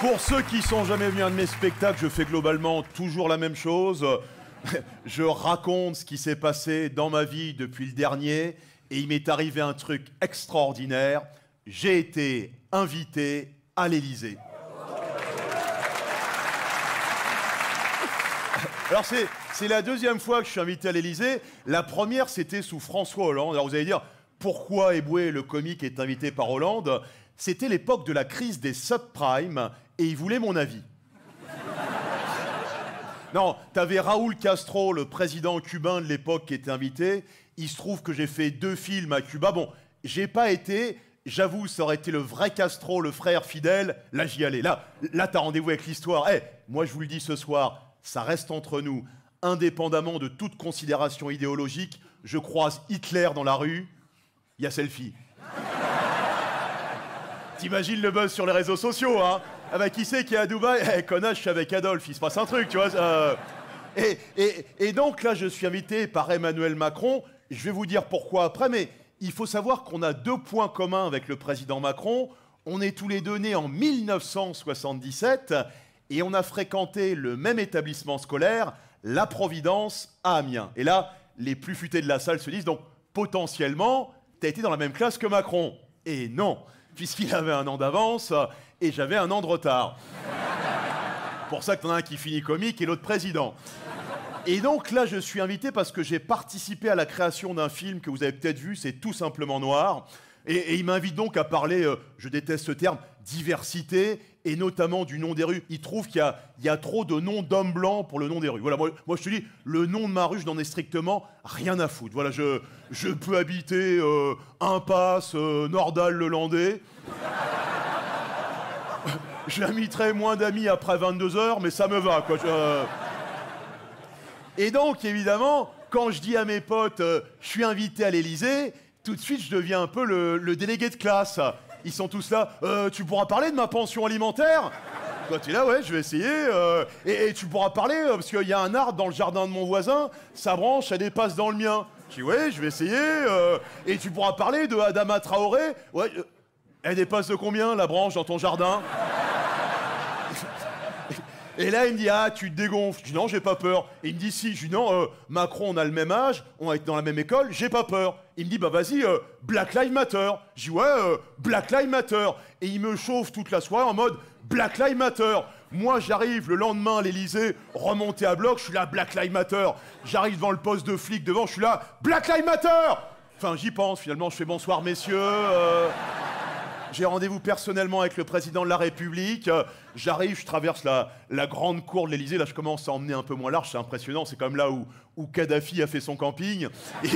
Pour ceux qui sont jamais venus à un de mes spectacles, je fais globalement toujours la même chose. Je raconte ce qui s'est passé dans ma vie depuis le dernier et il m'est arrivé un truc extraordinaire. J'ai été invité à l'Élysée. Alors c'est la deuxième fois que je suis invité à l'Élysée. La première, c'était sous François Hollande. Alors vous allez dire, pourquoi Eboué, le comique, est invité par Hollande? C'était l'époque de la crise des subprimes et il voulait mon avis. Non, t'avais Raúl Castro, le président cubain de l'époque, qui était invité. Il se trouve que j'ai fait 2 films à Cuba. Bon, j'ai pas été... J'avoue, ça aurait été le vrai Castro, le frère fidèle. Là, j'y allais. Là t'as rendez-vous avec l'histoire. Moi, je vous le dis ce soir, ça reste entre nous. Indépendamment de toute considération idéologique, je croise Hitler dans la rue, il y a selfie. T'imagines le buzz sur les réseaux sociaux, hein? Ah bah, qui c'est qui est à Dubaï? Connasse, je suis avec Adolphe, il se passe un truc, tu vois. Et donc là, je suis invité par Emmanuel Macron. Je vais vous dire pourquoi après, mais il faut savoir qu'on a 2 points communs avec le président Macron. On est tous les deux nés en 1977 et on a fréquenté le même établissement scolaire, la Providence, à Amiens. Et là, les plus futés de la salle se disent, donc, potentiellement, t'as été dans la même classe que Macron. Et non, puisqu'il avait 1 an d'avance et j'avais 1 an de retard. Pour ça que t'en as un qui finit comique et l'autre président. Et donc là, je suis invité parce que j'ai participé à la création d'un film que vous avez peut-être vu, c'est Tout simplement noir. Et il m'invite donc à parler, je déteste ce terme, diversité, et notamment du nom des rues. Il trouve qu'il y a trop de noms d'hommes blancs pour le nom des rues. Voilà, moi je te dis, le nom de ma rue, je n'en ai strictement rien à foutre. Voilà, je peux habiter Impasse, Nordal-le-Landais. J'inviterai moins d'amis après 22h, mais ça me va, quoi. Et donc, évidemment, quand je dis à mes potes, je suis invité à l'Élysée, tout de suite, je deviens un peu le délégué de classe. Ils sont tous là, tu pourras parler de ma pension alimentaire? Toi, tu es là, ouais, je vais essayer. Et tu pourras parler, parce qu'il y a un arbre dans le jardin de mon voisin, sa branche, elle dépasse dans le mien. Je dis, ouais, je vais essayer. Et tu pourras parler de Adama Traoré? Ouais, elle dépasse de combien, la branche, dans ton jardin? Et là, il me dit, ah, tu te dégonfles. Je dis, non, j'ai pas peur. Et il me dit, si. Je dis, non, Macron, on a le même âge, on va être dans la même école, j'ai pas peur. Il me dit, bah vas-y, Black Lives Matter. Je dis, ouais, Black Lives Matter. Et il me chauffe toute la soirée en mode Black Lives Matter. Moi, j'arrive le lendemain à l'Élysée, remonté à bloc, je suis là, Black Lives Matter. J'arrive devant le poste de flic devant, je suis là, Black Lives Matter. Enfin, j'y pense, finalement, je fais bonsoir, messieurs. J'ai rendez-vous personnellement avec le président de la République. J'arrive, je traverse la grande cour de l'Élysée. Là, je commence à emmener un peu moins large. C'est impressionnant. C'est comme là où Kadhafi a fait son camping. Et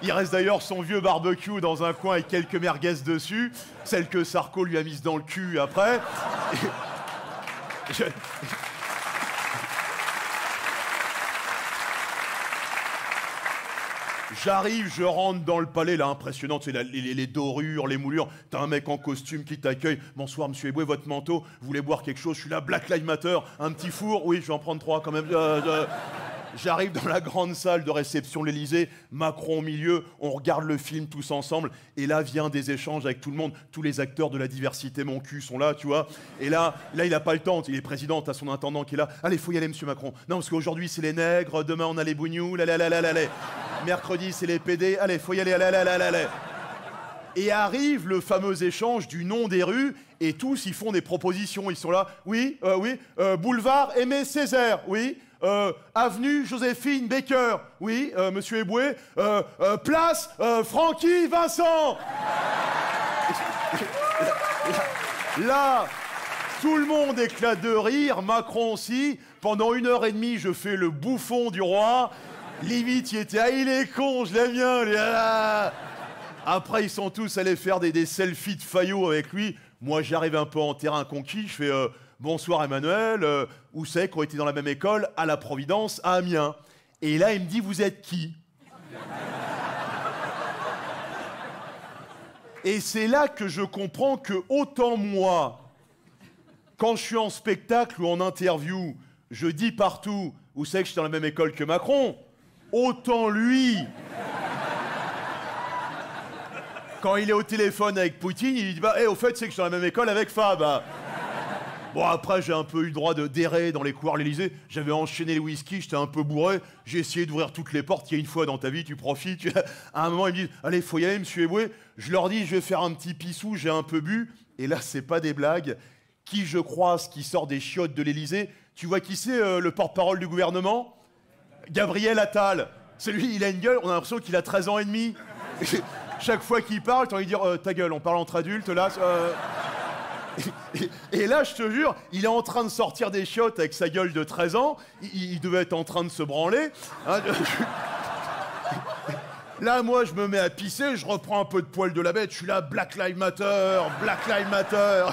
il reste d'ailleurs son vieux barbecue dans un coin avec quelques merguez dessus. Celle que Sarko lui a mise dans le cul après. J'arrive, je rentre dans le palais, là, impressionnant, tu sais, les dorures, les moulures, t'as un mec en costume qui t'accueille. Bonsoir, monsieur Eboué, votre manteau, vous voulez boire quelque chose? Je suis là, Black Lives Matter, un petit four, oui, je vais en prendre 3 quand même. J'arrive dans la grande salle de réception de l'Élysée, Macron au milieu, on regarde le film tous ensemble, et là vient des échanges avec tout le monde, tous les acteurs de la diversité, mon cul, sont là, tu vois. Et là, il a pas le temps, il est président, t'as son intendant qui est là. Allez, faut y aller, monsieur Macron. Non, parce qu'aujourd'hui, c'est les nègres, demain, on a les bougnous, allez. Mercredi, c'est les PD, allez, faut y aller, allez. Et arrive le fameux échange du nom des rues, et tous, ils font des propositions, ils sont là, oui, boulevard Aimé Césaire, oui, avenue Joséphine Baker, oui, monsieur Eboué, place Francky Vincent. Là, tout le monde éclate de rire, Macron aussi. Pendant 1h30, je fais le bouffon du roi. Limite, il était, ah, il est con, je l'aime bien, lui. Ah. Après, ils sont tous allés faire des selfies de Fayot avec lui. Moi, j'arrive un peu en terrain conquis. Je fais bonsoir Emmanuel. Où c'est qu'on était dans la même école? À la Providence, à Amiens. Et là, il me dit, vous êtes qui? Et c'est là que je comprends que autant moi, quand je suis en spectacle ou en interview, je dis partout, où c'est que j'étais dans la même école que Macron, autant lui, quand il est au téléphone avec Poutine, il dit, bah, au fait, c'est que je suis dans la même école avec Fab. Bon, après, j'ai un peu eu le droit de d'errer dans les couloirs de l'Élysée. J'avais enchaîné les whisky, j'étais un peu bourré. J'ai essayé d'ouvrir toutes les portes. Il y a une fois dans ta vie, tu profites. À un moment, ils me disent « Allez, faut y aller, monsieur Eboué ». Je leur dis « Je vais faire un petit pissou, j'ai un peu bu ». Et là, c'est pas des blagues. Qui je croise qui sort des chiottes de l'Élysée? Tu vois qui c'est, le porte-parole du gouvernement? Gabriel Attal. Celui, il a une gueule, on a l'impression qu'il a 13 ans et demi. Chaque fois qu'il parle, t'as envie de dire « Ta gueule, on parle entre adultes, là. Et là, je te jure, il est en train de sortir des chiottes avec sa gueule de 13 ans. Il devait être en train de se branler. Hein, là, moi, je me mets à pisser, je reprends un peu de poil de la bête. Je suis là, Black Lives Matter, Black Lives Matter.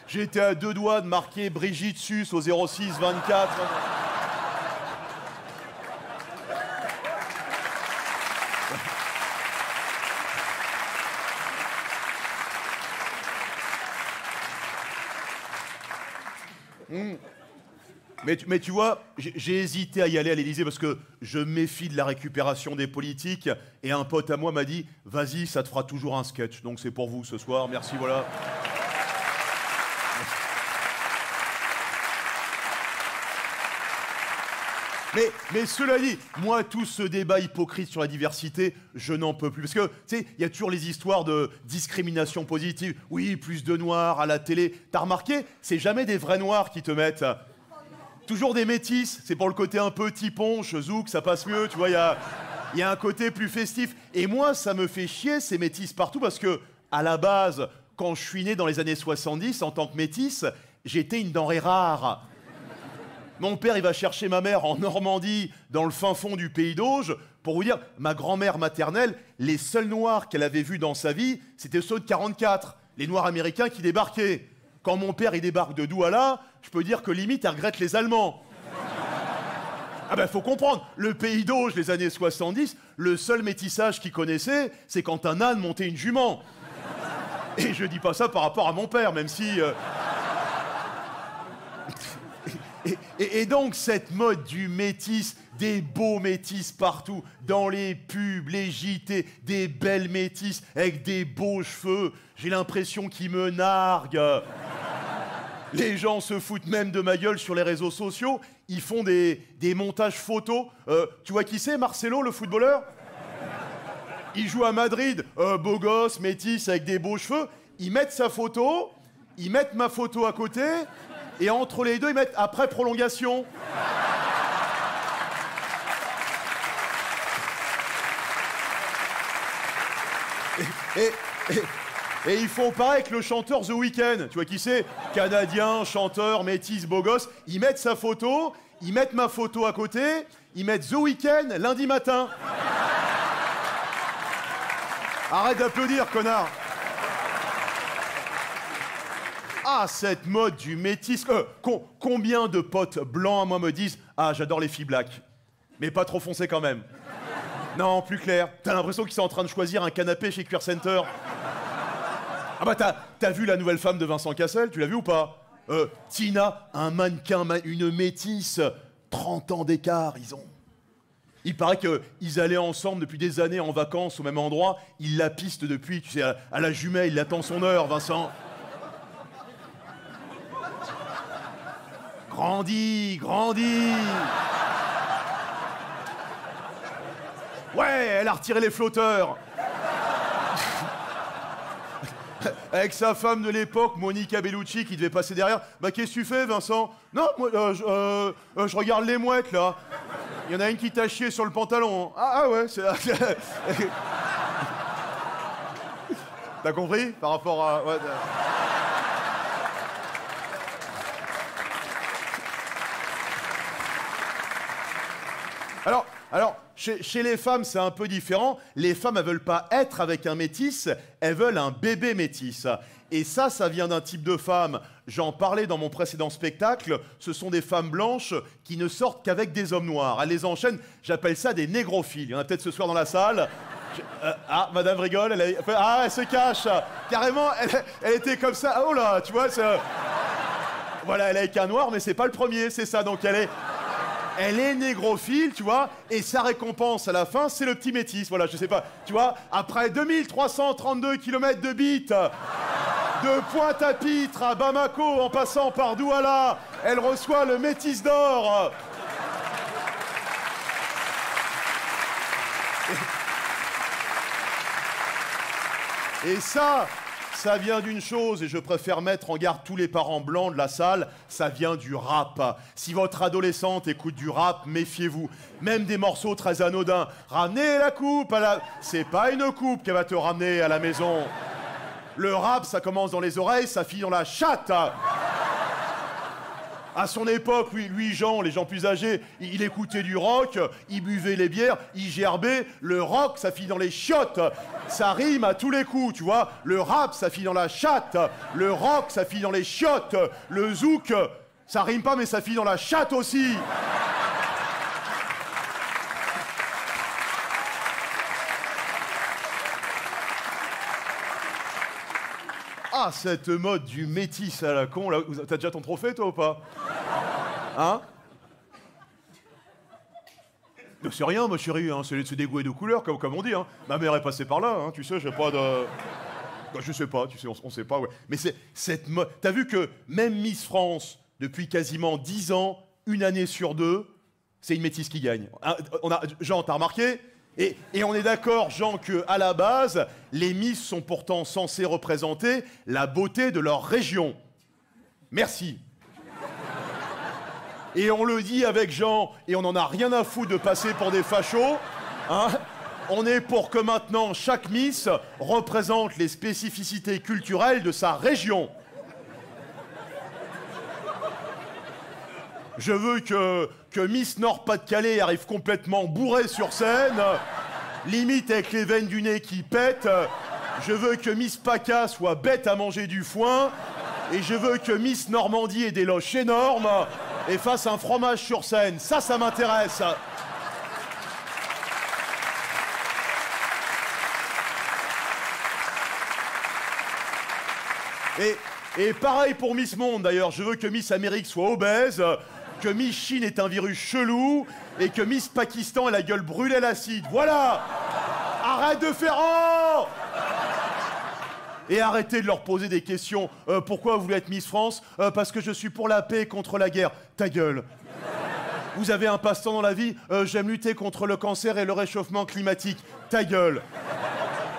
J'ai été à 2 doigts de marquer Brigitte Sus au 06 24. Mais tu vois, j'ai hésité à y aller à l'Élysée parce que je méfie de la récupération des politiques. Et un pote à moi m'a dit « Vas-y, ça te fera toujours un sketch. Donc c'est pour vous ce soir. Merci, voilà. » Mais cela dit, moi, tout ce débat hypocrite sur la diversité, je n'en peux plus. Parce que, tu sais, il y a toujours les histoires de discrimination positive. Oui, plus de noirs à la télé. T'as remarqué, c'est jamais des vrais noirs qui te mettent. Toujours des métis. C'est pour le côté un peu tiponche, zouk, ça passe mieux. Tu vois, il y a un côté plus festif. Et moi, ça me fait chier, ces métis partout, parce que, à la base, quand je suis né dans les années 70, en tant que métis, j'étais une denrée rare. Mon père, il va chercher ma mère en Normandie, dans le fin fond du pays d'Auge. Pour vous dire, ma grand-mère maternelle, les seuls noirs qu'elle avait vus dans sa vie, c'était ceux de 44, les noirs américains qui débarquaient. Quand mon père, il débarque de Douala, je peux dire que limite, elle regrette les Allemands. Ah ben, faut comprendre, le pays d'Auge, les années 70, le seul métissage qu'il connaissait, c'est quand un âne montait une jument. Et je dis pas ça par rapport à mon père, même si... Et donc, cette mode du métis, des beaux métis partout, dans les pubs, les JT, des belles métisses avec des beaux cheveux, j'ai l'impression qu'ils me narguent. Les gens se foutent même de ma gueule sur les réseaux sociaux, ils font des montages photos. Tu vois qui c'est, Marcelo, le footballeur? Il joue à Madrid, beau gosse, métis, avec des beaux cheveux. Ils mettent sa photo, ils mettent ma photo à côté... Et entre les deux, ils mettent après prolongation. Et ils font pareil avec le chanteur The Weeknd. Tu vois qui c'est? Canadien, chanteur, métis, beau gosse. Ils mettent sa photo, ils mettent ma photo à côté, ils mettent The Weeknd lundi matin. Arrête d'applaudir, connard. Ah, cette mode du métis. Combien de potes blancs à moi me disent « Ah, j'adore les filles black. Mais pas trop foncées quand même. » Non, plus clair. T'as l'impression qu'ils sont en train de choisir un canapé chez Queer Center. Ah bah, t'as vu la nouvelle femme de Vincent Cassel? Tu l'as vu ou pas? Tina, un mannequin, une métisse. 30 ans d'écart, ils ont. Il paraît qu'ils allaient ensemble depuis des années en vacances au même endroit. Il la piste depuis, tu sais, à la jumelle, il attend son heure, Vincent. Grandis, grandis. Ouais, elle a retiré les flotteurs. Avec sa femme de l'époque, Monica Bellucci, qui devait passer derrière. Bah, qu'est-ce que tu fais, Vincent? Non, moi, je regarde les mouettes, là. Il y en a une qui t'a chié sur le pantalon. Ah ouais, c'est... T'as compris? Par rapport à... Ouais, Alors, chez les femmes, c'est un peu différent. Les femmes, elles veulent pas être avec un métis, elles veulent un bébé métis. Et ça vient d'un type de femme. J'en parlais dans mon précédent spectacle. Ce sont des femmes blanches qui ne sortent qu'avec des hommes noirs. Elles les enchaînent. J'appelle ça des négrophiles. Il y en a peut-être ce soir dans la salle. Madame rigole. Elle se cache. Carrément, elle était comme ça. Oh là, tu vois. Voilà, elle est avec un noir, mais c'est pas le premier, c'est ça. Donc elle est négrophile, tu vois, et sa récompense à la fin, c'est le petit métis. Voilà, je sais pas, tu vois, après 2332 km de bite, De Pointe-à-Pitre à Bamako, en passant par Douala, elle reçoit le Métis d'or. Et ça vient d'une chose, et je préfère mettre en garde tous les parents blancs de la salle, ça vient du rap. Si votre adolescente écoute du rap, méfiez-vous. Même des morceaux très anodins. Ramenez la coupe à la... C'est pas une coupe qu'elle va te ramener à la maison. Le rap, ça commence dans les oreilles, ça finit dans la chatte. À son époque, lui, Jean, les gens plus âgés, il écoutait du rock, il buvait les bières, il gerbait. Le rock, ça finit dans les chiottes. Ça rime à tous les coups, tu vois. Le rap, ça finit dans la chatte. Le rock, ça finit dans les chiottes. Le zouk, ça rime pas, mais ça finit dans la chatte aussi. Ah, cette mode du métis à la con, là. T'as déjà ton trophée, toi, ou pas? Hein? C'est rien, ma chérie, hein. C'est des goûts et de couleurs, comme on dit. Hein. Ma mère est passée par là, hein. Tu sais, j'ai pas de... Je sais pas, tu sais, on sait pas, ouais. Mais c'est cette mode... T'as vu que même Miss France, depuis quasiment 10 ans, une année sur deux, c'est une métisse qui gagne. Jean, t'as remarqué? Et on est d'accord, Jean, qu'à la base, les Miss sont pourtant censées représenter la beauté de leur région. Merci. Et on le dit avec Jean, et on n'en a rien à foutre de passer pour des fachos. Hein. On est pour que maintenant, chaque Miss représente les spécificités culturelles de sa région. Je veux que Miss Nord-Pas-de-Calais arrive complètement bourrée sur scène, limite avec les veines du nez qui pètent. Je veux que Miss PACA soit bête à manger du foin. Et je veux que Miss Normandie ait des loches énormes et fasse un fromage sur scène. Ça m'intéresse. Et pareil pour Miss Monde, d'ailleurs. Je veux que Miss Amérique soit obèse, que Miss Chine est un virus chelou et que Miss Pakistan ait la gueule brûlée à l'acide. Voilà! Arrête de faire... Oh! Et arrêtez de leur poser des questions. Pourquoi vous voulez être Miss France? Parce que je suis pour la paix et contre la guerre. Ta gueule. Vous avez un passe-temps dans la vie? J'aime lutter contre le cancer et le réchauffement climatique. Ta gueule.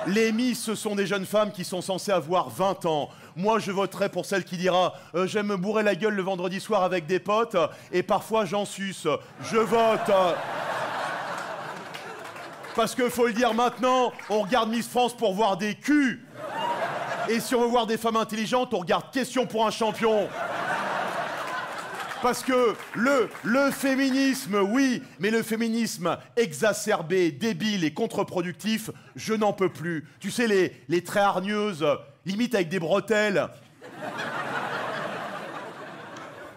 Les Miss, ce sont des jeunes femmes qui sont censées avoir 20 ans. Moi, je voterai pour celle qui dira j'aime me bourrer la gueule le vendredi soir avec des potes et parfois j'en suce. Je vote. Parce que faut le dire maintenant, on regarde Miss France pour voir des culs. Et si on veut voir des femmes intelligentes, on regarde Question pour un champion. Parce que le féminisme, oui, mais le féminisme exacerbé, débile et contre-productif, je n'en peux plus. Tu sais, les traits hargneuses, limite avec des bretelles.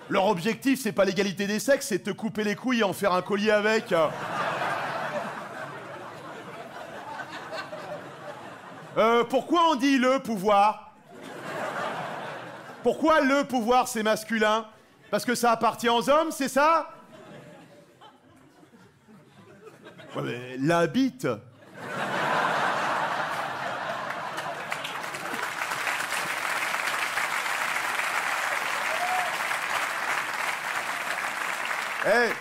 Leur objectif, c'est pas l'égalité des sexes, c'est te couper les couilles et en faire un collier avec. Pourquoi on dit le pouvoir? Pourquoi le pouvoir, c'est masculin? Parce que ça appartient aux hommes, c'est ça? Ouais, mais la bite. Hey,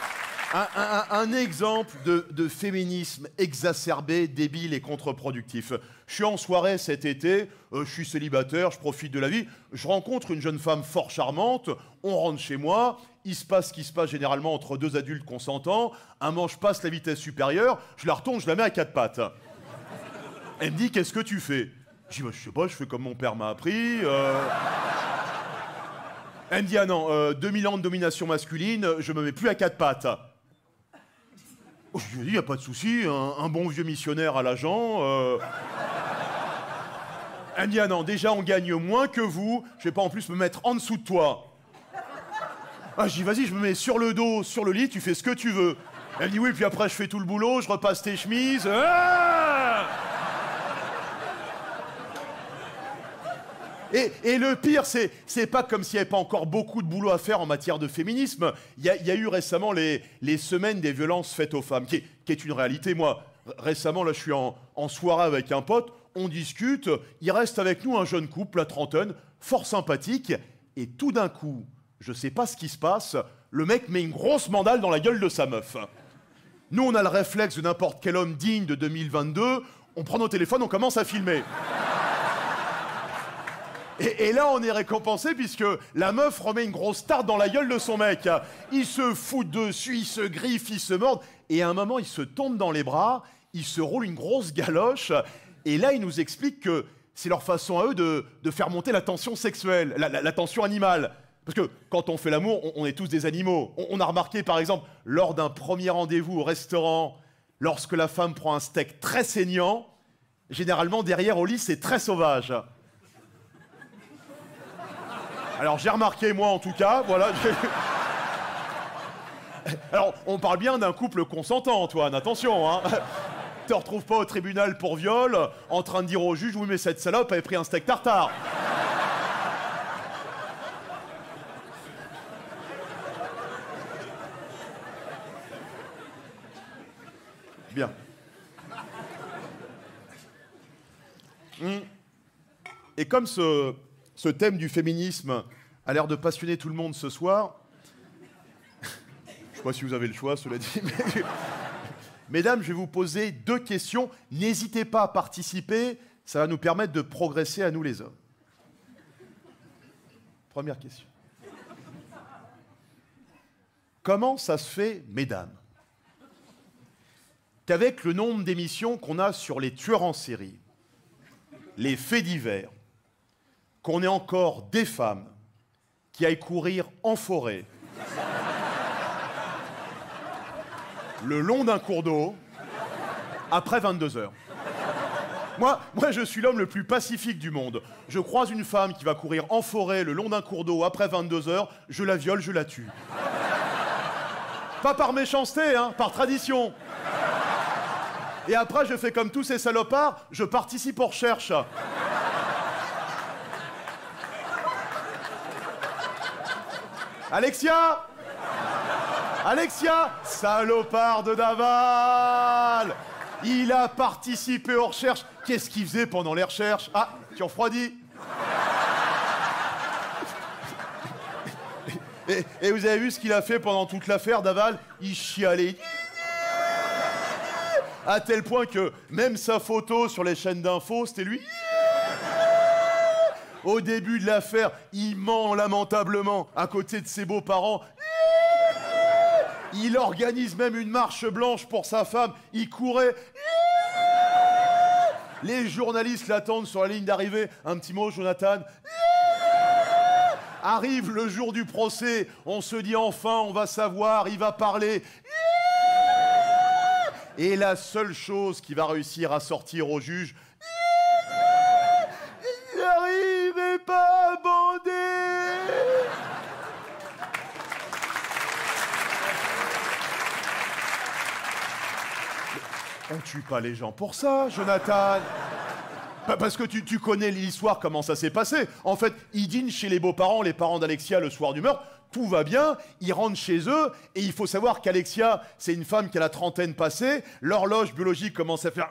un exemple de féminisme exacerbé, débile et contre-productif. Je suis en soirée cet été, je suis célibataire, je profite de la vie, je rencontre une jeune femme fort charmante, on rentre chez moi, il se passe ce qui se passe généralement entre deux adultes consentants, un manche passe la vitesse supérieure, je la retourne, je la mets à quatre pattes. Elle me dit, qu'est-ce que tu fais? Je dis, bah, je sais pas, je fais comme mon père m'a appris. Elle me dit, ah non, 2000 ans de domination masculine, je me mets plus à quatre pattes. Je lui ai dit, y a pas de souci, un bon vieux missionnaire à l'agent. Elle me dit, ah non, déjà on gagne moins que vous, je vais pas en plus me mettre en dessous de toi. Ah, je dis, vas-y, je me mets sur le dos, sur le lit, tu fais ce que tu veux. Elle me dit, oui, puis après je fais tout le boulot, je repasse tes chemises. Ah et le pire, c'est pas comme s'il n'y avait pas encore beaucoup de boulot à faire en matière de féminisme. Il y a eu récemment les semaines des violences faites aux femmes, qui est une réalité. Moi, récemment, là, je suis en soirée avec un pote, on discute, il reste avec nous un jeune couple, la trentaine, fort sympathique, et tout d'un coup, je sais pas ce qui se passe, le mec met une grosse mandale dans la gueule de sa meuf. Nous, on a le réflexe de n'importe quel homme digne de 2022, on prend nos téléphones, on commence à filmer. Et là, on est récompensé puisque la meuf remet une grosse tarte dans la gueule de son mec. Il se fout dessus, il se griffe, il se mord. Et à un moment, il se tombe dans les bras, il se roule une grosse galoche. Et là, il nous explique que c'est leur façon à eux de faire monter la tension sexuelle, la tension animale. Parce que quand on fait l'amour, on est tous des animaux. On a remarqué, par exemple, lors d'un premier rendez-vous au restaurant, lorsque la femme prend un steak très saignant, généralement, derrière, au lit, c'est très sauvage. Alors j'ai remarqué, moi en tout cas, voilà. Alors on parle bien d'un couple consentant, Antoine, attention, hein. Te retrouves pas au tribunal pour viol, en train de dire au juge, oui mais cette salope avait pris un steak tartare. Bien. Et comme ce thème du féminisme a l'air de passionner tout le monde ce soir, je ne sais pas si vous avez le choix, cela dit, mais... Mesdames, je vais vous poser 2 questions. N'hésitez pas à participer, ça va nous permettre de progresser à nous les hommes. Première question. Comment ça se fait, mesdames, qu'avec le nombre d'émissions qu'on a sur les tueurs en série, les faits divers, qu'on ait encore des femmes qui aillent courir en forêt, le long d'un cours d'eau, après 22 heures. Moi, je suis l'homme le plus pacifique du monde. Je croise une femme qui va courir en forêt, le long d'un cours d'eau, après 22 heures, je la viole, je la tue. Pas par méchanceté, hein, par tradition. Et après, je fais comme tous ces salopards, je participe aux recherches. Alexia! Alexia! Salopard de Daval! Il a participé aux recherches. Qu'est-ce qu'il faisait pendant les recherches? Ah, tu refroidis. Et vous avez vu ce qu'il a fait pendant toute l'affaire, Daval? Il chialait. À tel point que même sa photo sur les chaînes d'infos, c'était lui. Au début de l'affaire, il ment lamentablement à côté de ses beaux-parents. Il organise même une marche blanche pour sa femme. Il courait. Les journalistes l'attendent sur la ligne d'arrivée. Un petit mot, Jonathan. Arrive le jour du procès. On se dit enfin, on va savoir, il va parler. Et la seule chose qui va réussir à sortir au juge, il n'arrivait pas à bander. On tue pas les gens pour ça, Jonathan. Parce que tu connais l'histoire, comment ça s'est passé. En fait, ils dînent chez les beaux-parents, les parents d'Alexia, le soir du meurtre. Tout va bien, ils rentrent chez eux, et il faut savoir qu'Alexia, c'est une femme qui a la trentaine passée, l'horloge biologique commence à faire...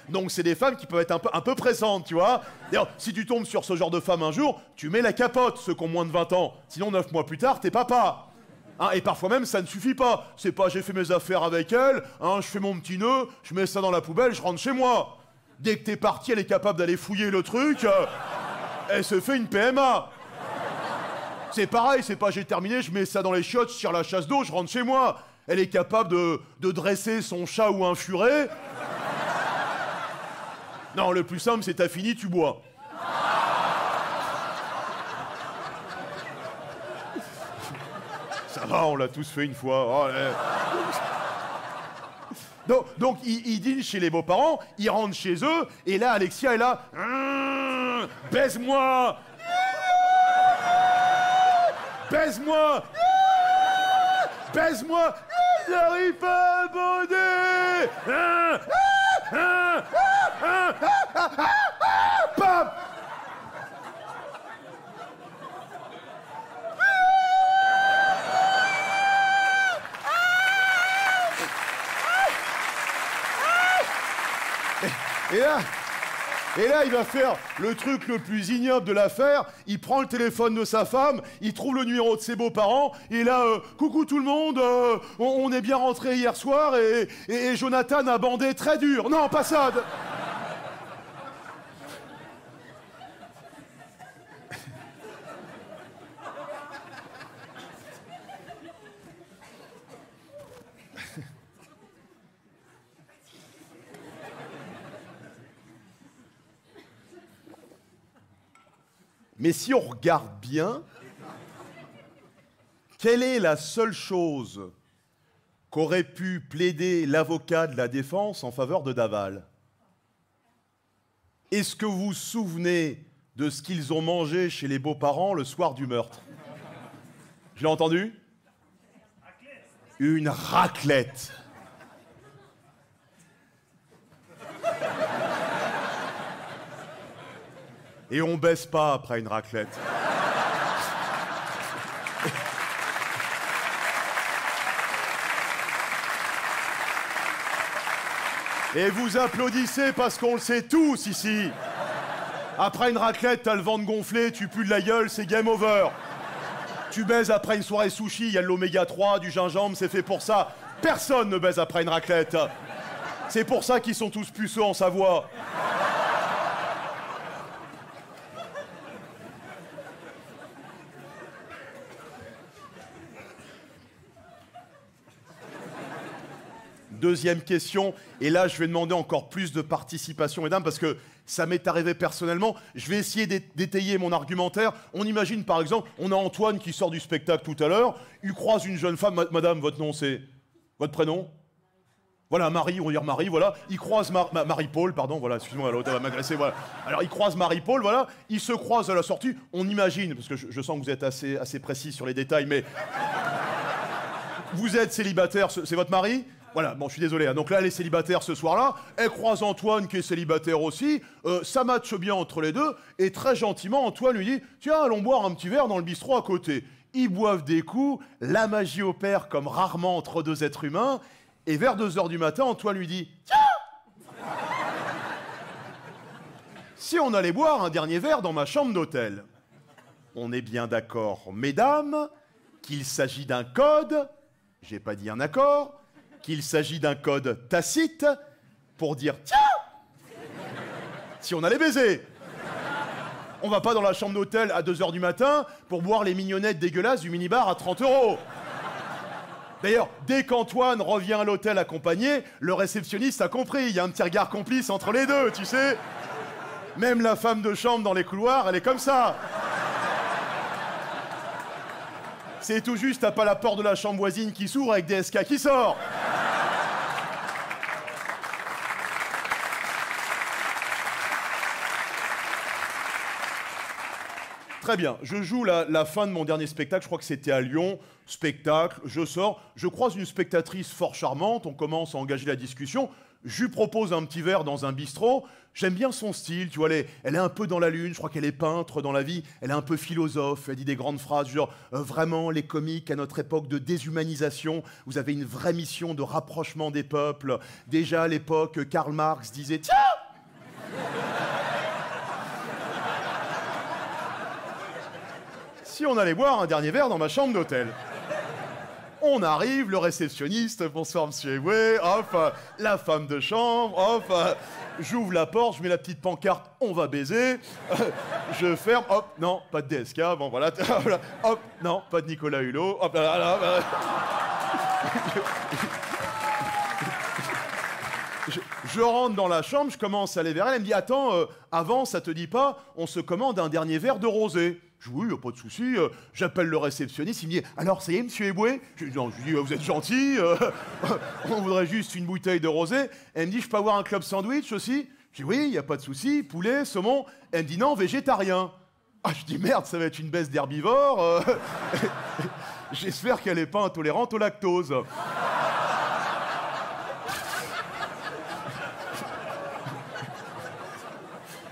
Donc c'est des femmes qui peuvent être un peu pressantes, tu vois. D'ailleurs, si tu tombes sur ce genre de femme un jour, tu mets la capote, ceux qui ont moins de 20 ans. Sinon, 9 mois plus tard, t'es papa. Hein, et parfois même, ça ne suffit pas. C'est pas, j'ai fait mes affaires avec elle, hein, je fais mon petit nœud, je mets ça dans la poubelle, je rentre chez moi. Dès que t'es parti, elle est capable d'aller fouiller le truc, elle se fait une PMA. C'est pareil, c'est pas j'ai terminé, je mets ça dans les chiottes, je tire la chasse d'eau, je rentre chez moi. Elle est capable de dresser son chat ou un furet. Non, le plus simple, c'est t'as fini, tu bois. Ça va, on l'a tous fait une fois. Oh, donc ils dînent chez les beaux-parents, ils rentrent chez eux, et là, Alexia est là. Baise-moi! Baise-moi! Baise-moi! J'arrive pas à bander! Pam! Et là, Et là, il va faire le truc le plus ignoble de l'affaire. Il prend le téléphone de sa femme, il trouve le numéro de ses beaux-parents, et là, coucou tout le monde, on est bien rentré hier soir, et Jonathan a bandé très dur. Non, pas ça. Mais si on regarde bien, quelle est la seule chose qu'aurait pu plaider l'avocat de la défense en faveur de Daval? Est-ce que vous vous souvenez de ce qu'ils ont mangé chez les beaux-parents le soir du meurtre? Je l'ai entendu? Une raclette. Et on baisse pas après une raclette. Et vous applaudissez parce qu'on le sait tous ici. Après une raclette, t'as le ventre gonflé, tu pues de la gueule, c'est game over. Tu baises après une soirée sushi, il y a de l'oméga 3, du gingembre, c'est fait pour ça. Personne ne baise après une raclette. C'est pour ça qu'ils sont tous puceaux en Savoie. Deuxième question, et là je vais demander encore plus de participation, mesdames, parce que ça m'est arrivé personnellement. Je vais essayer d'étayer mon argumentaire. On imagine par exemple, on a Antoine qui sort du spectacle tout à l'heure, il croise une jeune femme, madame, votre nom c'est... Votre prénom? Voilà, Marie, on va dire Marie, voilà. Il croise Marie-Paul, pardon, voilà, excuse-moi, l'autre va m'agresser, voilà. Alors il croise Marie-Paul, voilà, ils se croisent à la sortie, on imagine, parce que je sens que vous êtes assez précis sur les détails, mais... Vous êtes célibataire, c'est votre mari? Voilà, bon, je suis désolé. Hein. Donc là, elle est célibataire ce soir-là. Elle croise Antoine qui est célibataire aussi. Ça matche bien entre les deux. Et très gentiment, Antoine lui dit « Tiens, allons boire un petit verre dans le bistrot à côté. » Ils boivent des coups. La magie opère comme rarement entre deux êtres humains. Et vers 2h du matin, Antoine lui dit « Tiens ! Si on allait boire un dernier verre dans ma chambre d'hôtel. » On est bien d'accord, mesdames, qu'il s'agit d'un code. J'ai pas dit un accord. Qu'il s'agit d'un code tacite pour dire « Tiens !» Si on allait baiser. On va pas dans la chambre d'hôtel à 2h du matin pour boire les mignonnettes dégueulasses du minibar à 30 €. D'ailleurs, dès qu'Antoine revient à l'hôtel accompagné, le réceptionniste a compris, il y a un petit regard complice entre les deux, tu sais. Même la femme de chambre dans les couloirs, elle est comme ça. C'est tout juste, t'as pas la porte de la chambre voisine qui s'ouvre avec des SK qui sort. Très bien, je joue la fin de mon dernier spectacle, je crois que c'était à Lyon, spectacle, je sors, je croise une spectatrice fort charmante, on commence à engager la discussion, je lui propose un petit verre dans un bistrot, j'aime bien son style, tu vois, elle est un peu dans la lune, je crois qu'elle est peintre dans la vie, elle est un peu philosophe, elle dit des grandes phrases, genre vraiment les comiques à notre époque de déshumanisation, vous avez une vraie mission de rapprochement des peuples, déjà à l'époque, Karl Marx disait « Tiens !» Si on allait boire un dernier verre dans ma chambre d'hôtel. On arrive, le réceptionniste, bonsoir monsieur Eboué, hop, la femme de chambre, hop, j'ouvre la porte, je mets la petite pancarte, on va baiser, je ferme, hop, non, pas de DSK, bon voilà, hop, non, pas de Nicolas Hulot, hop là. Je rentre dans la chambre, je commence à aller vers elle, elle me dit « Attends, avant, ça te dit pas, on se commande un dernier verre de rosé ?» Je dis « Oui, y a pas de souci. » J'appelle le réceptionniste, il me dit « Alors, ça y est, monsieur Eboué ?» Je dis « Non, je dis, vous êtes gentil, on voudrait juste une bouteille de rosé. » Elle me dit « Je peux avoir un club sandwich aussi ?» Je dis « Oui, y a pas de souci, poulet, saumon. » Elle me dit « Non, végétarien. » Ah, je dis « Merde, ça va être une baisse d'herbivore. J'espère qu'elle n'est pas intolérante au lactose. »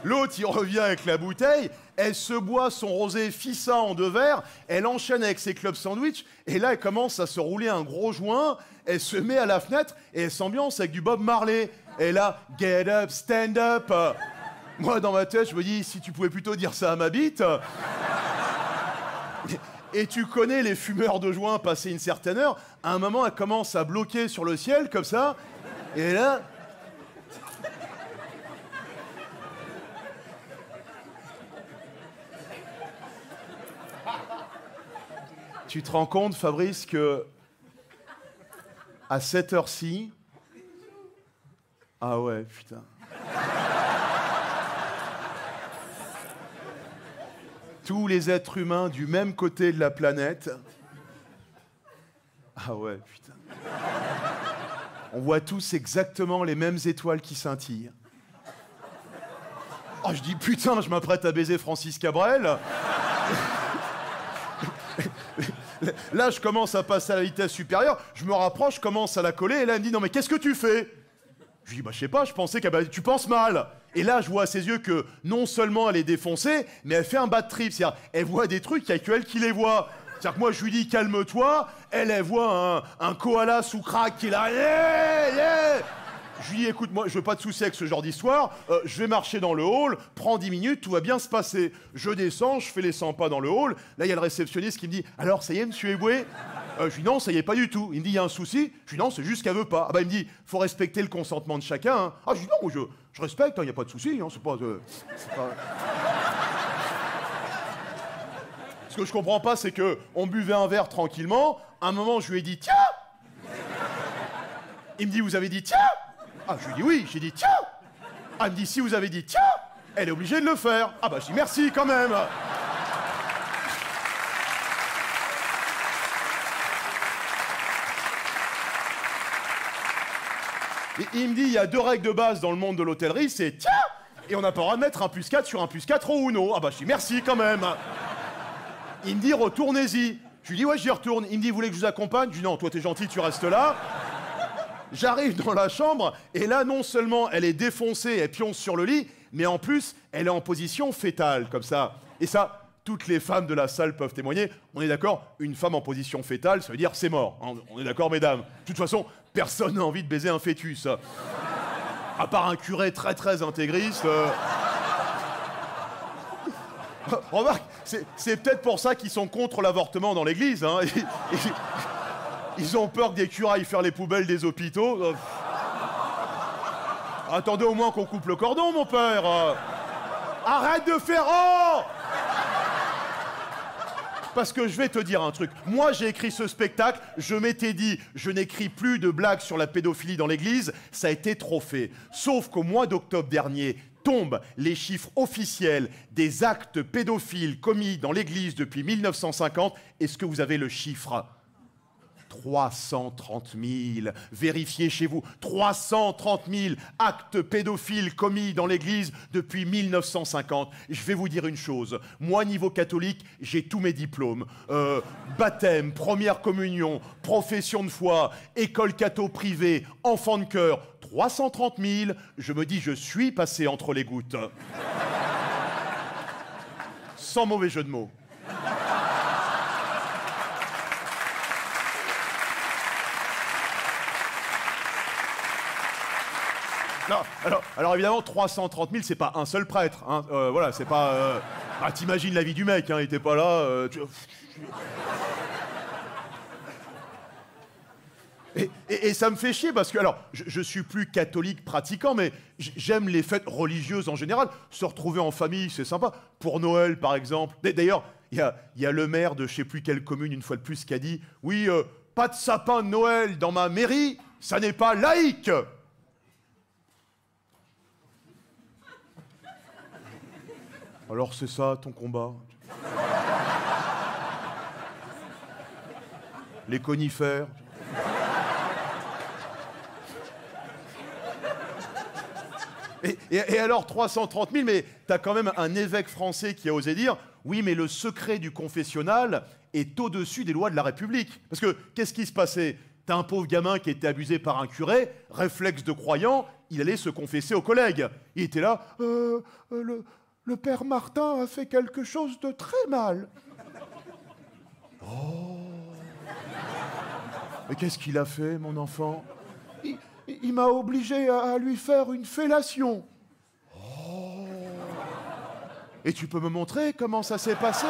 L'autre, il revient avec la bouteille, elle se boit son rosé fissa en 2 verres, elle enchaîne avec ses clubs sandwich, et là, elle commence à se rouler un gros joint, elle se met à la fenêtre, et elle s'ambiance avec du Bob Marley. Et là, get up, stand up. Moi, dans ma tête, je me dis, si tu pouvais plutôt dire ça à ma bite. Et tu connais les fumeurs de joint passé une certaine heure, à un moment, elle commence à bloquer sur le ciel, comme ça, et là... Tu te rends compte, Fabrice, que à cette heure-ci... Ah ouais, putain. Tous les êtres humains du même côté de la planète. Ah ouais, putain. On voit tous exactement les mêmes étoiles qui scintillent. Oh, je dis putain, je m'apprête à baiser Francis Cabrel. Là, je commence à passer à la vitesse supérieure, je me rapproche, je commence à la coller, et là, elle me dit, non mais qu'est-ce que tu fais? Je lui dis, bah je sais pas, je pensais qu'elle... Tu penses mal. Et là, je vois à ses yeux que non seulement elle est défoncée, mais elle fait un bad trip. C'est-à-dire, elle voit des trucs, il n'y a que elle qui les voit. C'est-à-dire que moi, je lui dis, calme-toi, elle voit un koala sous crack qui est là, Je lui dis, écoute, moi, je veux pas de soucis avec ce genre d'histoire, je vais marcher dans le hall, prends 10 minutes, tout va bien se passer. Je descends, je fais les 100 pas dans le hall, là, il y a le réceptionniste qui me dit, alors, ça y est, monsieur Eboué? Je lui dis, non, ça y est, pas du tout. Il me dit, il y a un souci? Je lui dis, non, c'est juste qu'elle veut pas. Ah bah, il me dit, faut respecter le consentement de chacun. Hein. Ah, je lui dis, non, je respecte, il n'y a pas de souci, hein, c'est pas... Ce que je comprends pas, c'est que on buvait un verre tranquillement, à un moment, je lui ai dit, tiens! Il me dit, vous avez dit, tiens! Ah, je lui dis oui, j'ai dit tiens! Ah, elle me dit si vous avez dit tiens, elle est obligée de le faire. Ah bah je dis merci quand même. Et il me dit, il y a 2 règles de base dans le monde de l'hôtellerie, c'est tiens! Et on n'a pas le droit de mettre un +4 sur un +4 au Uno. Ah bah je dis merci quand même. Il me dit, retournez-y. Je lui dis, ouais, j'y retourne. Il me dit, vous voulez que je vous accompagne? Je dis, non, toi t'es gentil, tu restes là. J'arrive dans la chambre, et là, non seulement elle est défoncée, elle pionce sur le lit, mais en plus, elle est en position fétale, comme ça. Et ça, toutes les femmes de la salle peuvent témoigner. On est d'accord, une femme en position fétale, ça veut dire c'est mort. On est d'accord, mesdames? De toute façon, personne n'a envie de baiser un fœtus. À part un curé très très intégriste. Remarque, c'est peut-être pour ça qu'ils sont contre l'avortement dans l'église. Hein. Ils ont peur que des curés aillent faire les poubelles des hôpitaux. Attendez au moins qu'on coupe le cordon, mon père. Arrête de faire... Oh! Parce que je vais te dire un truc. Moi, j'ai écrit ce spectacle, je m'étais dit, je n'écris plus de blagues sur la pédophilie dans l'église, ça a été trop fait. Sauf qu'au mois d'octobre dernier, tombent les chiffres officiels des actes pédophiles commis dans l'église depuis 1950. Est-ce que vous avez le chiffre ? 330 000, vérifiez chez vous, 330 000 actes pédophiles commis dans l'église depuis 1950. Je vais vous dire une chose, moi, niveau catholique, j'ai tous mes diplômes. Baptême, première communion, profession de foi, école catho privée, enfant de cœur, 330 000, je me dis, je suis passé entre les gouttes. Sans mauvais jeu de mots. Non, alors évidemment, 330 000, c'est pas un seul prêtre. Hein. Voilà, c'est pas... Ah, t'imagines la vie du mec, hein, il était pas là... Et ça me fait chier parce que, alors, je suis plus catholique pratiquant, mais j'aime les fêtes religieuses en général. Se retrouver en famille, c'est sympa. Pour Noël, par exemple. D'ailleurs, il y a le maire de je sais plus quelle commune, une fois de plus, qui a dit « Oui, pas de sapin de Noël dans ma mairie, ça n'est pas laïque !» Alors c'est ça ton combat? Les conifères? Et alors 330 000, mais t'as quand même un évêque français qui a osé dire « Oui, mais le secret du confessionnal est au-dessus des lois de la République. » Parce que qu'est-ce qui se passait? T'as un pauvre gamin qui était abusé par un curé, réflexe de croyant, il allait se confesser aux collègues. Il était là le père Martin a fait quelque chose de très mal. Oh. Mais qu'est-ce qu'il a fait, mon enfant? Il m'a obligé à lui faire une fellation. Oh. Et tu peux me montrer comment ça s'est passé?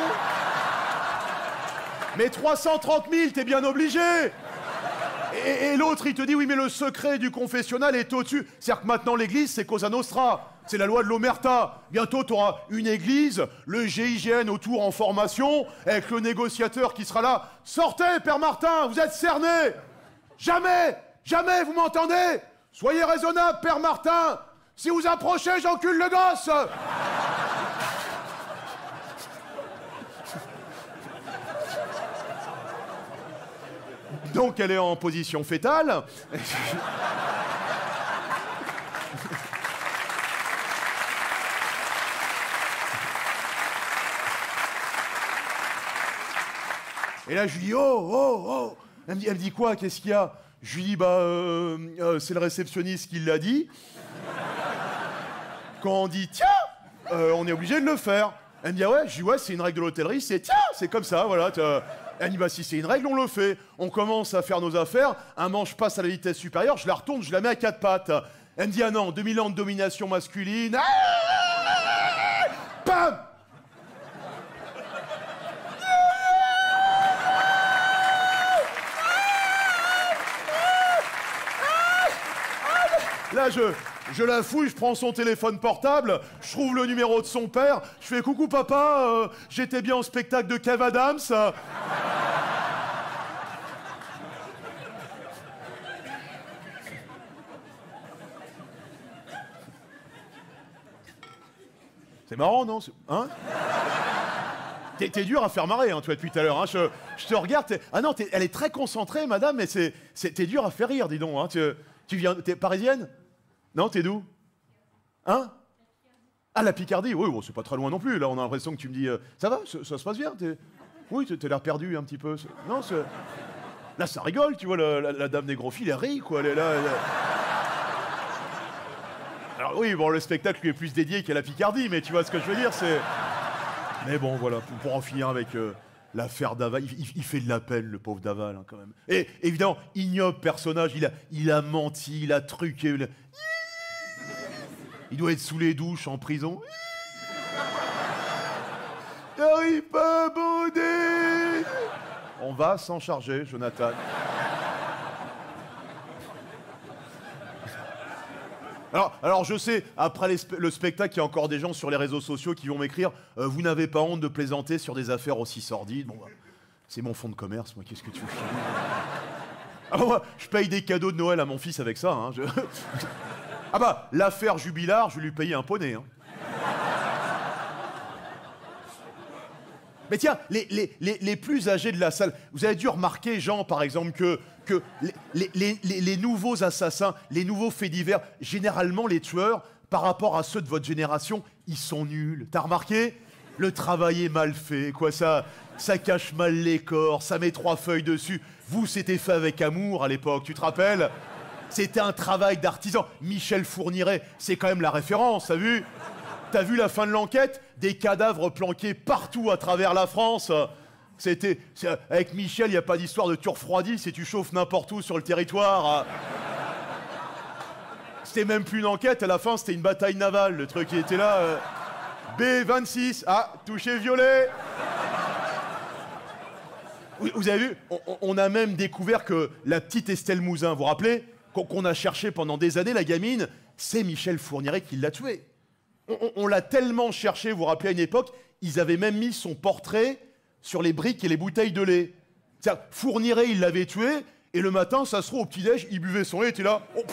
Mais 330 000, t'es bien obligé. Et l'autre, il te dit, oui, mais le secret du confessionnal est au-dessus. C'est-à-dire que maintenant, l'église, c'est Cosa Nostra. C'est la loi de l'omerta. Bientôt, tu auras une église, le GIGN autour en formation, avec le négociateur qui sera là. Sortez, Père Martin, vous êtes cerné. Jamais, jamais, vous m'entendez? Soyez raisonnable, Père Martin. Si vous approchez, j'encule le gosse. Donc elle est en position fétale. Et là je lui dis oh. Elle me dit quoi? Qu'est-ce qu'il y a? Je lui dis c'est le réceptionniste qui l'a dit. Quand on dit tiens, on est obligé de le faire. Elle me dit ah ouais. Je dis ouais, c'est une règle de l'hôtellerie, c'est tiens, c'est comme ça, voilà. Elle me dit bah si c'est une règle, on le fait. On commence à faire nos affaires, un manche passe à la vitesse supérieure, je la retourne, je la mets à 4 pattes. Elle me dit ah non, 2000 ans de domination masculine. Bam! Là, je la fouille, je prends son téléphone portable, je trouve le numéro de son père, je fais « Coucou papa, j'étais bien au spectacle de Kev Adams. » C'est marrant, non? Hein? T'es dur à faire marrer, hein, toi, depuis tout à l'heure. Hein. Je te regarde, ah non, elle est très concentrée, madame, mais t'es dur à faire rire, dis donc. Hein. Tu viens, t'es parisienne? Non, t'es d'où? Hein? Ah, la Picardie, oui, bon, c'est pas très loin non plus. Là, on a l'impression que tu me dis, ça va, ça se passe bien? Oui, t'as l'air perdu un petit peu. Non, là, ça rigole, tu vois, la dame des gros fils, elle rit, quoi, elle est là. Alors oui, bon, le spectacle lui est plus dédié qu'à la Picardie, mais tu vois ce que je veux dire, c'est... Mais bon, voilà, pour en finir avec l'affaire Daval, il fait de la peine, le pauvre Daval, hein, quand même. Et évidemment, ignoble personnage, il a menti, il a truqué, il doit être sous les douches, en prison. T'arrives pas à bander. On va s'en charger, Jonathan. Alors je sais, après le spectacle, il y a encore des gens sur les réseaux sociaux qui vont m'écrire « Vous n'avez pas honte de plaisanter sur des affaires aussi sordides ?» Bon, c'est mon fonds de commerce, moi, qu'est-ce que tu veux faire? Ah bah, moi, je paye des cadeaux de Noël à mon fils avec ça. Hein, Ah bah, l'affaire Jubilard, je vais lui payer un poney. Hein. Mais tiens, les plus âgés de la salle, vous avez dû remarquer, Jean, par exemple, que les nouveaux assassins, les nouveaux faits divers, généralement les tueurs, par rapport à ceux de votre génération, ils sont nuls. T'as remarqué? Le travail est mal fait, quoi, ça cache mal les corps, ça met 3 feuilles dessus. Vous, c'était fait avec amour à l'époque, tu te rappelles? C'était un travail d'artisan. Michel Fourniret, c'est quand même la référence, t'as vu? T'as vu la fin de l'enquête? Des cadavres planqués partout à travers la France. Avec Michel, il n'y a pas d'histoire de tu refroidis si tu chauffes n'importe où sur le territoire. C'était même plus une enquête, à la fin, c'était une bataille navale. Le truc qui était là. B26, touché violet. Vous avez vu? On a même découvert que la petite Estelle Mouzin, vous vous rappelez? Qu'on a cherché pendant des années, la gamine, c'est Michel Fourniret qui l'a tuée. On l'a tellement cherché, vous vous rappelez, à une époque, ils avaient même mis son portrait sur les briques et les bouteilles de lait. C'est-à-dire, Fourniret, il l'avait tué, et le matin, ça se trouve, au petit-déj, il buvait son lait, il était là. Oh,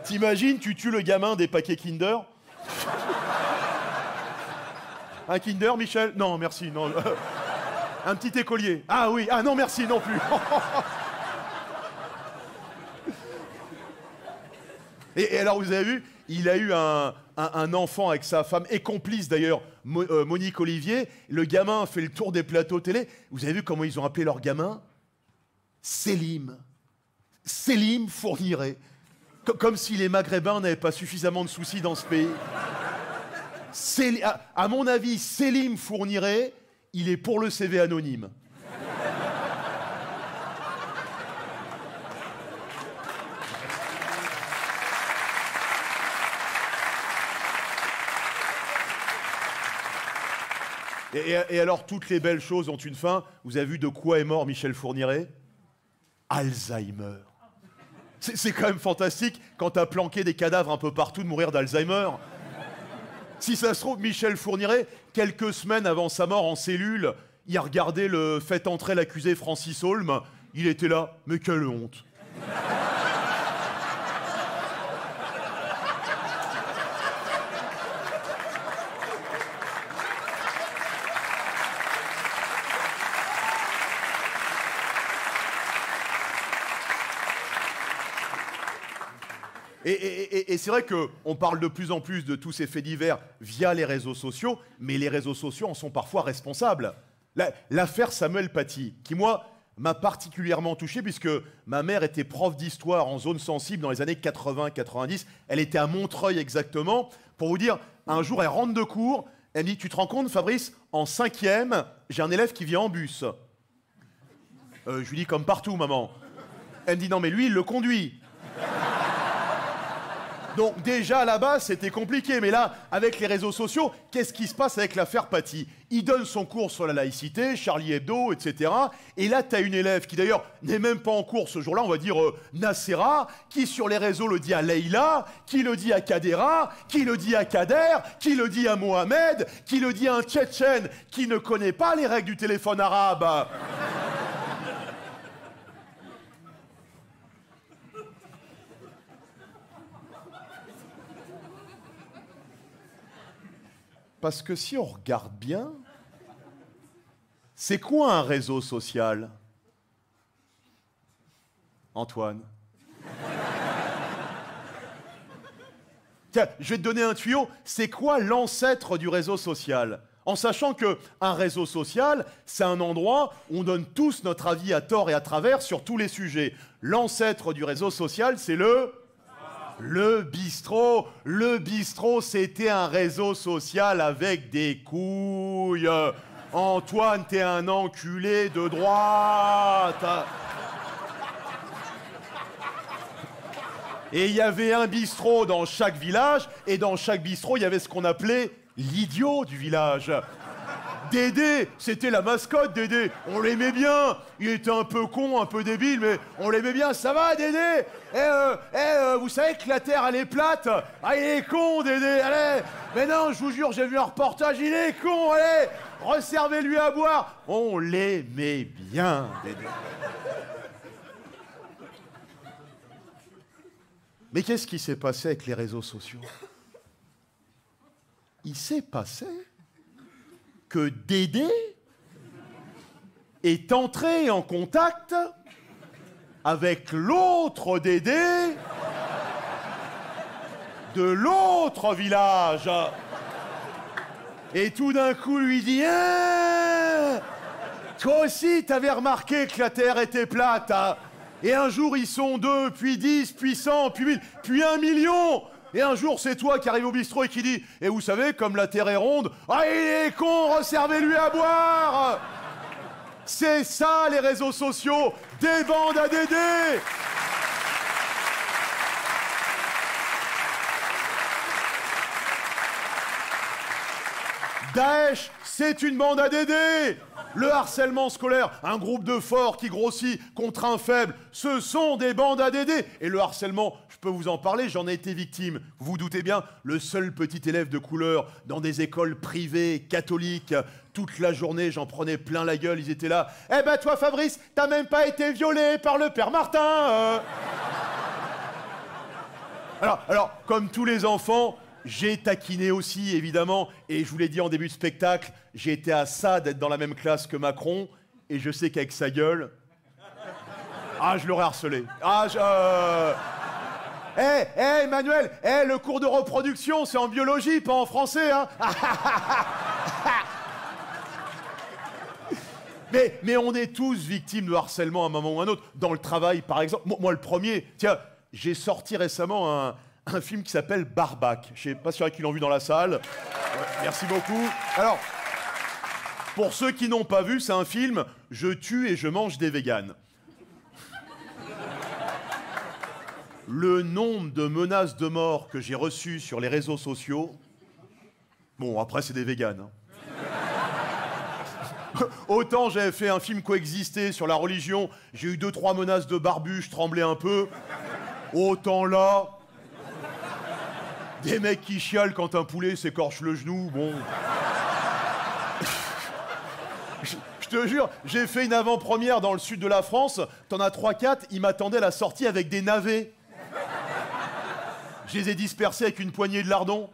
t'imagines, tu tues le gamin des paquets Kinder? Un Kinder, Michel? Non, merci, non. Un petit écolier. Ah oui, non merci non plus. et alors vous avez vu, il a eu un enfant avec sa femme, et complice d'ailleurs, Monique Olivier. Le gamin a fait le tour des plateaux télé. Vous avez vu comment ils ont appelé leur gamin? Sélim. Sélim Fourniret. Comme si les Maghrébins n'avaient pas suffisamment de soucis dans ce pays. À mon avis, Sélim Fourniret, il est pour le CV anonyme. Et alors, toutes les belles choses ont une fin. Vous avez vu de quoi est mort Michel Fourniret? Alzheimer. C'est quand même fantastique, quand t'as planqué des cadavres un peu partout, de mourir d'Alzheimer. Si ça se trouve, Michel Fourniret, quelques semaines avant sa mort en cellule, il a regardé le « Faites entrer l'accusé Francis Holm ». Il était là, mais quelle honte. Et c'est vrai qu'on parle de plus en plus de tous ces faits divers via les réseaux sociaux, mais les réseaux sociaux en sont parfois responsables. L'affaire Samuel Paty, qui moi m'a particulièrement touché puisque ma mère était prof d'histoire en zone sensible dans les années 80-90. Elle était à Montreuil exactement. Pour vous dire, un jour elle rentre de cours, elle me dit « Tu te rends compte Fabrice, en 5e, j'ai un élève qui vient en bus. » Je lui dis « Comme partout maman. » Elle me dit « Non mais lui il le conduit. » Donc déjà à la base c'était compliqué, mais là avec les réseaux sociaux, qu'est-ce qui se passe avec l'affaire Paty? Il donne son cours sur la laïcité, Charlie Hebdo, etc. Et là t'as une élève qui d'ailleurs n'est même pas en cours ce jour-là, on va dire Nacera, qui sur les réseaux le dit à Leïla, qui le dit à Kadera, qui le dit à Kader, qui le dit à Mohamed, qui le dit à un Tchétchène qui ne connaît pas les règles du téléphone arabe. Parce que si on regarde bien, c'est quoi un réseau social, Antoine? Tiens, je vais te donner un tuyau. C'est quoi l'ancêtre du réseau social? En sachant qu'un réseau social, c'est un endroit où on donne tous notre avis à tort et à travers sur tous les sujets. L'ancêtre du réseau social, c'est le bistrot. Le bistrot, c'était un réseau social avec des couilles. Antoine, t'es un enculé de droite. Et il y avait un bistrot dans chaque village, et dans chaque bistrot, il y avait ce qu'on appelait l'idiot du village. Dédé, c'était la mascotte, Dédé. On l'aimait bien. Il était un peu con, un peu débile, mais on l'aimait bien. Ça va, Dédé? Vous savez que la Terre, elle est plate? Ah, il est con, Dédé, allez. Mais non, je vous jure, j'ai vu un reportage, il est con, allez. Resservez-lui à boire. On l'aimait bien, Dédé. Mais qu'est-ce qui s'est passé avec les réseaux sociaux? Il s'est passé que Dédé est entré en contact avec l'autre Dédé de l'autre village. Et tout d'un coup lui dit hein, toi aussi t'avais remarqué que la Terre était plate, hein? Et un jour ils sont 2, puis 10, puis 100, puis 1000, puis 1 million. Et un jour, c'est toi qui arrive au bistrot et qui dit « Et vous savez, comme la Terre est ronde, ah, il est con, resservez-lui à boire !» C'est ça, les réseaux sociaux, des bandes à Dédé. Daesh, c'est une bande à Dédé. Le harcèlement scolaire, un groupe de forts qui grossit contre un faible, ce sont des bandes à Dédé. Et le harcèlement, je peux vous en parler, j'en ai été victime. Vous vous doutez bien, le seul petit élève de couleur dans des écoles privées, catholiques. Toute la journée, j'en prenais plein la gueule, ils étaient là. Eh ben toi, Fabrice, t'as même pas été violé par le père Martin. Alors, comme tous les enfants, j'ai taquiné aussi, évidemment, et je vous l'ai dit en début de spectacle, j'ai été à ça d'être dans la même classe que Macron, et je sais qu'avec sa gueule... Ah, je l'aurais harcelé. Emmanuel, le cours de reproduction, c'est en biologie, pas en français, hein. Mais on est tous victimes de harcèlement à un moment ou à un autre. Dans le travail, par exemple. Moi, le premier, tiens, j'ai sorti récemment un film qui s'appelle Barbac. Je ne sais pas s'il y en a qui l'ont vu dans la salle. Merci beaucoup. Alors, pour ceux qui n'ont pas vu, c'est un film « Je tue et je mange des véganes ». Le nombre de menaces de mort que j'ai reçues sur les réseaux sociaux... Bon, après, c'est des véganes. Hein. Autant j'avais fait un film Coexister sur la religion, j'ai eu 2-3 menaces de barbu, je tremblais un peu. Autant là... Des mecs qui chialent quand un poulet s'écorche le genou, bon... Je te jure, j'ai fait une avant-première dans le sud de la France, t'en as 3-4, ils m'attendaient à la sortie avec des navets. Je les ai dispersés avec une poignée de lardons.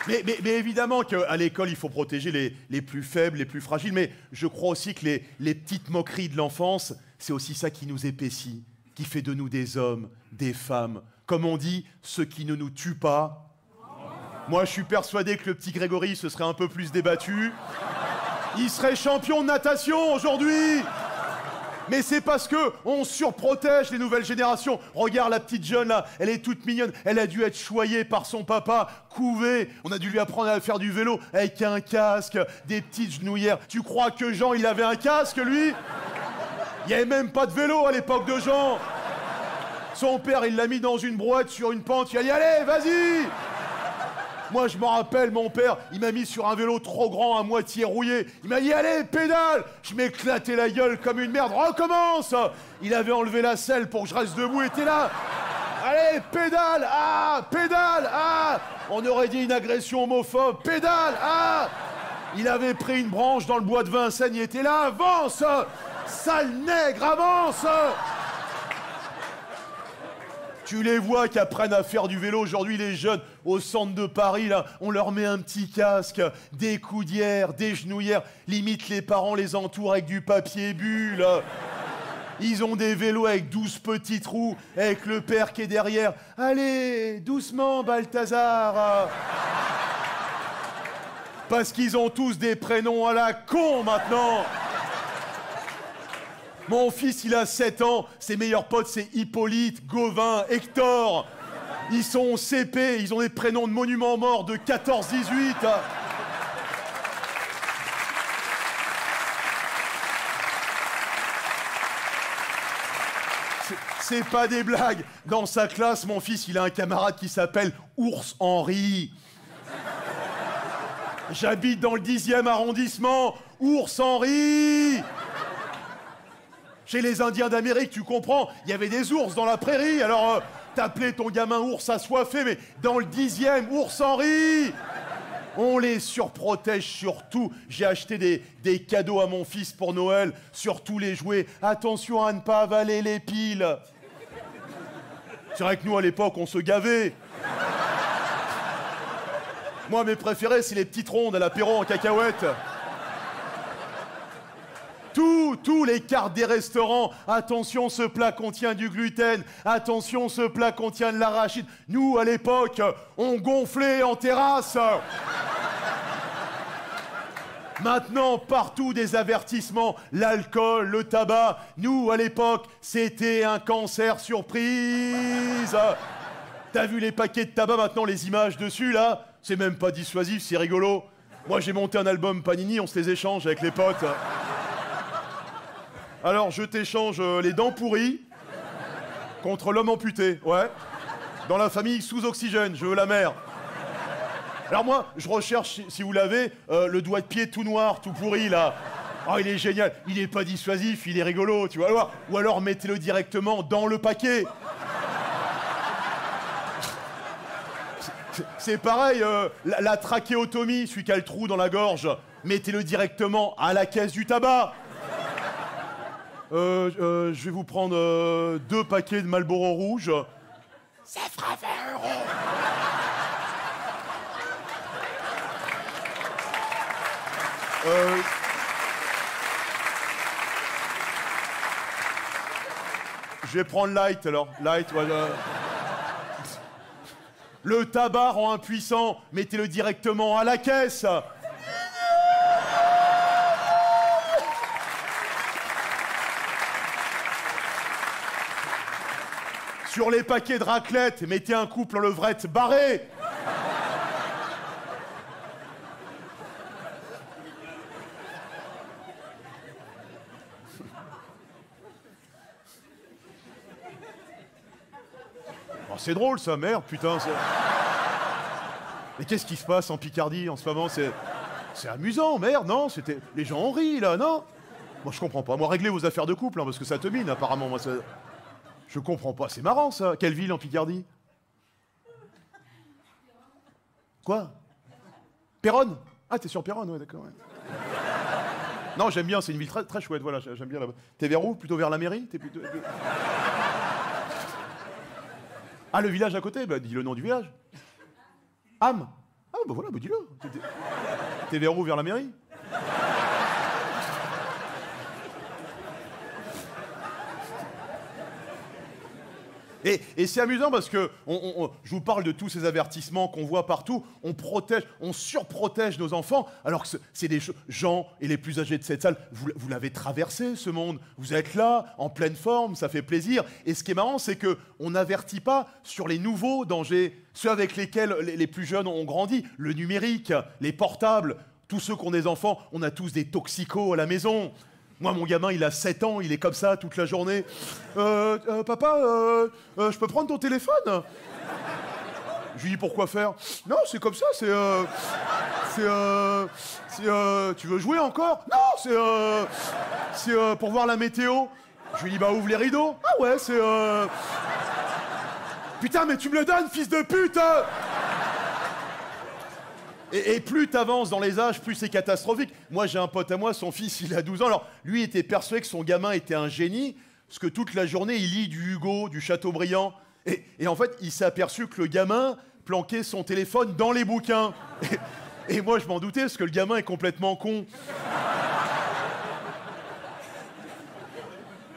Mais évidemment qu'à l'école, il faut protéger les plus faibles, les plus fragiles, mais je crois aussi que les petites moqueries de l'enfance, c'est aussi ça qui nous épaissit, qui fait de nous des hommes, des femmes. Comme on dit, ce qui ne nous tue pas. Moi, je suis persuadé que le petit Grégory se serait un peu plus débattu. Il serait champion de natation aujourd'hui. Mais c'est parce que on surprotège les nouvelles générations. Regarde la petite jeune là, elle est toute mignonne. Elle a dû être choyée par son papa, couvée. On a dû lui apprendre à faire du vélo avec un casque, des petites genouillères. Tu crois que Jean, il avait un casque, lui? Il n'y avait même pas de vélo à l'époque de Jean. Son père, il l'a mis dans une brouette sur une pente. Il a dit, allez, vas-y! Moi, je m'en rappelle, mon père, il m'a mis sur un vélo trop grand, à moitié rouillé. Il m'a dit, allez, pédale! Je m'éclatais la gueule comme une merde. Recommence! Il avait enlevé la selle pour que je reste debout. Il était là. Allez, pédale! Ah! Pédale! Ah! On aurait dit une agression homophobe. Pédale! Ah! Il avait pris une branche dans le bois de Vincennes. Il était là. Avance! Sale nègre, avance! Tu les vois qui apprennent à faire du vélo aujourd'hui, les jeunes, au centre de Paris, là, on leur met un petit casque, des coudières, des genouillères, limite les parents les entourent avec du papier bulle. Ils ont des vélos avec 12 petits trous, avec le père qui est derrière. Allez, doucement, Balthazar. Parce qu'ils ont tous des prénoms à la con maintenant. Mon fils, il a 7 ans, ses meilleurs potes, c'est Hippolyte, Gauvin, Hector. Ils sont au CP, ils ont des prénoms de monuments morts de 14-18. C'est pas des blagues. Dans sa classe, mon fils, il a un camarade qui s'appelle Ours Henri. J'habite dans le 10e arrondissement. Ours Henri! Chez les Indiens d'Amérique, tu comprends, il y avait des ours dans la prairie, alors t'appelais ton gamin ours assoiffé, mais dans le 10e, Ours Henri! On les surprotège surtout. J'ai acheté des cadeaux à mon fils pour Noël, surtout les jouets. Attention à ne pas avaler les piles. C'est vrai que nous, à l'époque, on se gavait. Moi, mes préférés, c'est les petites rondes à l'apéro en cacahuètes. Tous les cartes des restaurants. Attention, ce plat contient du gluten. Attention, ce plat contient de l'arachide. Nous, à l'époque, on gonflait en terrasse. Maintenant, partout des avertissements. L'alcool, le tabac. Nous, à l'époque, c'était un cancer surprise. T'as vu les paquets de tabac, maintenant, les images dessus, là? C'est même pas dissuasif, c'est rigolo. Moi, j'ai monté un album Panini, on se les échange avec les potes. Alors, je t'échange les dents pourries contre l'homme amputé, ouais. Dans la famille sous oxygène, je veux la mère. Alors moi, je recherche, si vous l'avez, le doigt de pied tout noir, tout pourri, là. Oh, il est génial, il est pas dissuasif, il est rigolo, tu vois. Ou alors mettez-le directement dans le paquet. C'est pareil, la trachéotomie, celui qui a le trou dans la gorge, mettez-le directement à la caisse du tabac. Je vais vous prendre 2 paquets de Marlboro rouge. Ça fera 20 €. Je vais prendre light alors. Light, voilà. Le tabac rend impuissant. Mettez-le directement à la caisse. Sur les paquets de raclette, mettez un couple en levrette barré. c'est drôle ça, merde, putain. Mais qu'est-ce qui se passe en Picardie en ce moment? C'est amusant, merde, non? Les gens ont ri, là, non? Moi, je comprends pas. Moi, réglez vos affaires de couple, hein, parce que ça te mine, apparemment. Moi, ça... Je comprends pas. C'est marrant, ça. Quelle ville en Picardie? Quoi? Péronne? Ah, t'es sur Péronne, ouais, d'accord. Ouais. Non, j'aime bien, c'est une ville très, très chouette, voilà, j'aime bien là-bas. T'es vers où? Plutôt vers la mairie? T'es plutôt... Ah, le village à côté? Bah, dis le nom du village. Ham? Ah, bah voilà, bah dis-le. T'es vers où? Vers la mairie? Et c'est amusant parce que je vous parle de tous ces avertissements qu'on voit partout. On protège, on surprotège nos enfants, alors que c'est des gens, et les plus âgés de cette salle, vous l'avez traversé, ce monde. Vous êtes là, en pleine forme, ça fait plaisir. Et ce qui est marrant, c'est qu'on n'avertit pas sur les nouveaux dangers, ceux avec lesquels les plus jeunes ont grandi. Le numérique, les portables, tous ceux qui ont des enfants, on a tous des toxicos à la maison. Moi, mon gamin, il a 7 ans, il est comme ça toute la journée. Papa, je peux prendre ton téléphone? Je lui dis, pourquoi faire? Non, c'est comme ça, tu veux jouer encore? Non, c'est pour voir la météo. Je lui dis, bah ouvre les rideaux. Ah ouais, Putain, mais tu me le donnes, fils de pute! Et plus t'avances dans les âges, plus c'est catastrophique. Moi, j'ai un pote à moi, son fils, il a 12 ans. Alors, lui était persuadé que son gamin était un génie, parce que toute la journée, il lit du Hugo, du Chateaubriand. Et en fait, il s'est aperçu que le gamin planquait son téléphone dans les bouquins. Et moi, je m'en doutais, parce que le gamin est complètement con.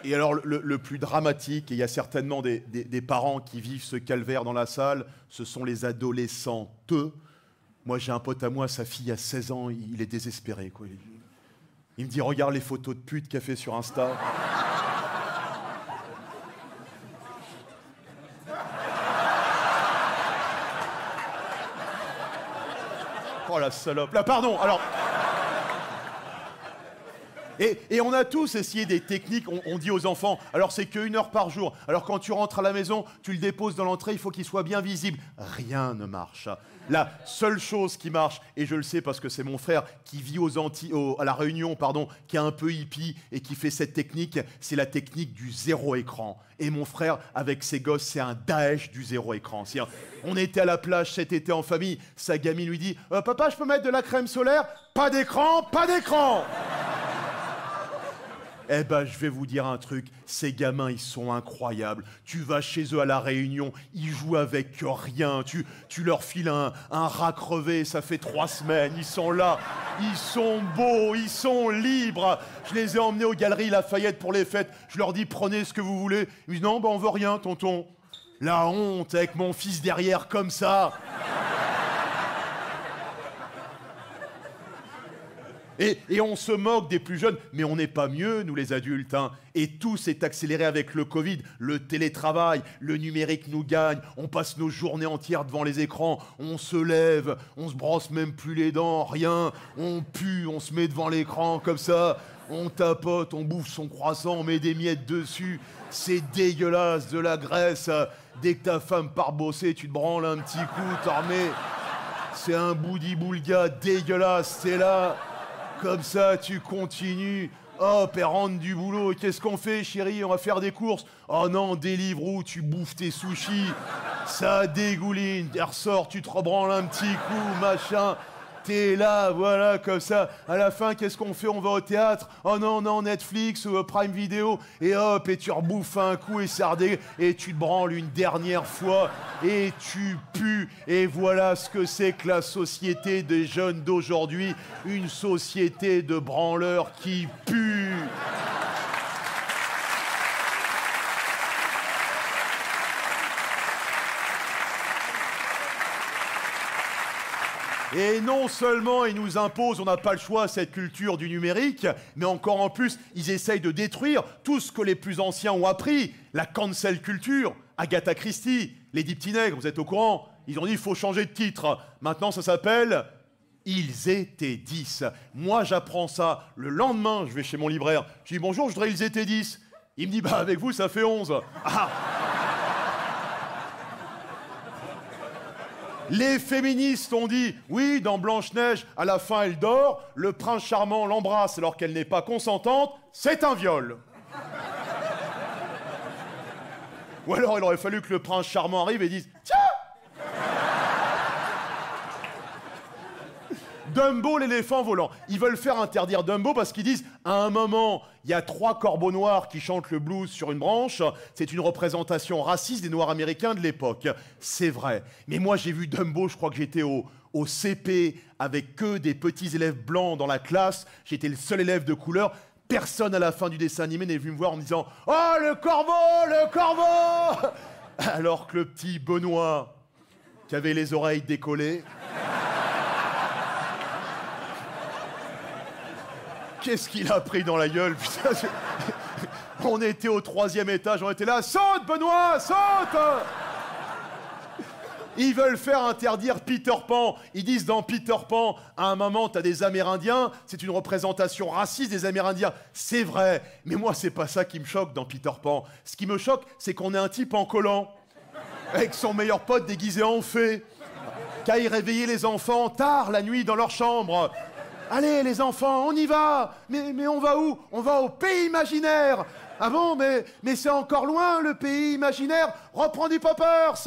Et alors, le plus dramatique, et il y a certainement des parents qui vivent ce calvaire dans la salle, ce sont les adolescentes. Moi, j'ai un pote à moi, sa fille a 16 ans, il est désespéré, quoi. Il me dit, regarde les photos de pute qu'elle fait sur Insta. Oh la salope. Là, pardon, alors... Et on a tous essayé des techniques, on dit aux enfants, alors c'est qu'1 heure par jour. Alors quand tu rentres à la maison, tu le déposes dans l'entrée, il faut qu'il soit bien visible. Rien ne marche. La seule chose qui marche, et je le sais parce que c'est mon frère qui vit à La Réunion, pardon, qui est un peu hippie et qui fait cette technique, c'est la technique du zéro écran. Et mon frère, avec ses gosses, c'est un Daesh du zéro écran. On était à la plage cet été en famille, sa gamine lui dit « Papa, je peux mettre de la crème solaire ?»« Pas d'écran, pas d'écran !» Eh ben, je vais vous dire un truc, ces gamins, ils sont incroyables. Tu vas chez eux à La Réunion, ils jouent avec rien. Tu leur files un rat crevé, ça fait 3 semaines, ils sont là, ils sont beaux, ils sont libres. Je les ai emmenés aux Galeries Lafayette pour les fêtes. Je leur dis, prenez ce que vous voulez. Ils disent, non, ben on veut rien, tonton. La honte avec mon fils derrière comme ça. Et on se moque des plus jeunes, mais on n'est pas mieux, nous les adultes. Hein. Et tout s'est accéléré avec le Covid, le télétravail, le numérique nous gagne, on passe nos journées entières devant les écrans, on se lève, on se brosse même plus les dents, rien, on pue, on se met devant l'écran comme ça, on tapote, on bouffe son croissant, on met des miettes dessus, c'est dégueulasse, de la graisse. Dès que ta femme part bosser, tu te branles un petit coup, t'en remets. C'est un boudi-boulga dégueulasse, c'est là... Comme ça, tu continues. Hop, elle rentre du boulot. Qu'est-ce qu'on fait, chérie? On va faire des courses. Oh non, Deliveroo, tu bouffes tes sushis. Ça dégouline. Elle ressort, tu te rebranles un petit coup, machin. T'es là, voilà, comme ça. À la fin, qu'est-ce qu'on fait? On va au théâtre. Oh non, non, Netflix ou Prime Video. Et hop, et tu rebouffes un coup et ça et tu te branles une dernière fois. Et tu pues. Et voilà ce que c'est que la société des jeunes d'aujourd'hui. Une société de branleurs qui puent. Et non seulement ils nous imposent, on n'a pas le choix, cette culture du numérique, mais encore en plus, ils essayent de détruire tout ce que les plus anciens ont appris. La cancel culture, Agatha Christie, les 10 petits nègres, vous êtes au courant? Ils ont dit, il faut changer de titre. Maintenant, ça s'appelle « Ils étaient 10 ». Moi, j'apprends ça. Le lendemain, je vais chez mon libraire. Je dis, bonjour, je voudrais « Ils étaient 10 ». Il me dit, bah avec vous, ça fait 11. Ah. Les féministes ont dit, oui, dans Blanche-Neige, à la fin, elle dort, le prince charmant l'embrasse alors qu'elle n'est pas consentante, c'est un viol. Ou alors, il aurait fallu que le prince charmant arrive et dise, tiens! Dumbo, l'éléphant volant. Ils veulent faire interdire Dumbo parce qu'ils disent, à un moment, il y a 3 corbeaux noirs qui chantent le blues sur une branche. C'est une représentation raciste des Noirs américains de l'époque. C'est vrai. Mais moi, j'ai vu Dumbo, je crois que j'étais au CP avec que des petits élèves blancs dans la classe. J'étais le seul élève de couleur. Personne à la fin du dessin animé n'est venu me voir en me disant « Oh, le corbeau, le corbeau !» Alors que le petit Benoît, qui avait les oreilles décollées... Qu'est-ce qu'il a pris dans la gueule, putain. On était au 3e étage, on était là. Saute, Benoît, saute! Ils veulent faire interdire Peter Pan. Ils disent dans Peter Pan, à un moment, t'as des Amérindiens, c'est une représentation raciste des Amérindiens. C'est vrai, mais moi, c'est pas ça qui me choque dans Peter Pan. Ce qui me choque, c'est qu'on ait un type en collant, avec son meilleur pote déguisé en fée, qui aille réveiller les enfants tard la nuit dans leur chambre. Allez, les enfants, on y va. Mais on va où? On va au pays imaginaire. Ah bon, mais c'est encore loin, le pays imaginaire. Reprends du Poppers.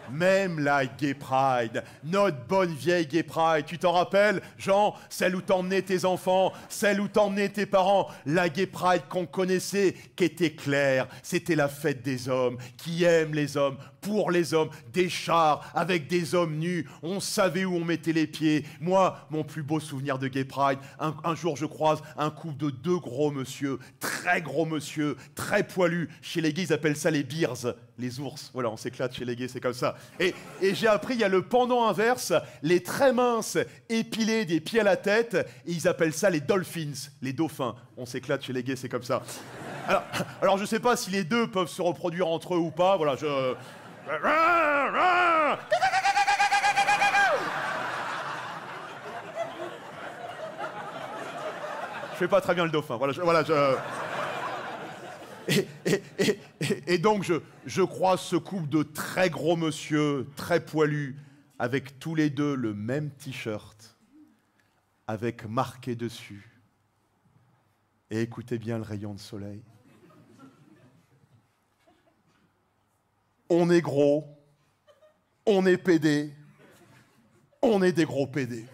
Même la Gay Pride, notre bonne vieille Gay Pride, tu t'en rappelles, Jean, celle où t'emmenais tes enfants, celle où t'emmenais tes parents, la Gay Pride qu'on connaissait, qui était claire, c'était la fête des hommes, qui aiment les hommes, pour les hommes, des chars avec des hommes nus, on savait où on mettait les pieds. Moi, mon plus beau souvenir de Gay Pride, un jour je croise un couple de 2 gros monsieur, très poilus, chez les gays ils appellent ça les bears, les ours, voilà, on s'éclate chez les gays, c'est comme ça. Et j'ai appris, il y a le pendant inverse, les très minces, épilés des pieds à la tête, et ils appellent ça les dolphins, les dauphins. On s'éclate chez les gays, c'est comme ça. Alors je sais pas si les deux peuvent se reproduire entre eux ou pas, voilà, je fais pas très bien le dauphin, Et donc, je croise ce couple de très gros monsieur, très poilus, avec tous les deux le même t-shirt, avec marqué dessus. Et écoutez bien le rayon de soleil. On est gros, on est pédé, on est des gros pédés.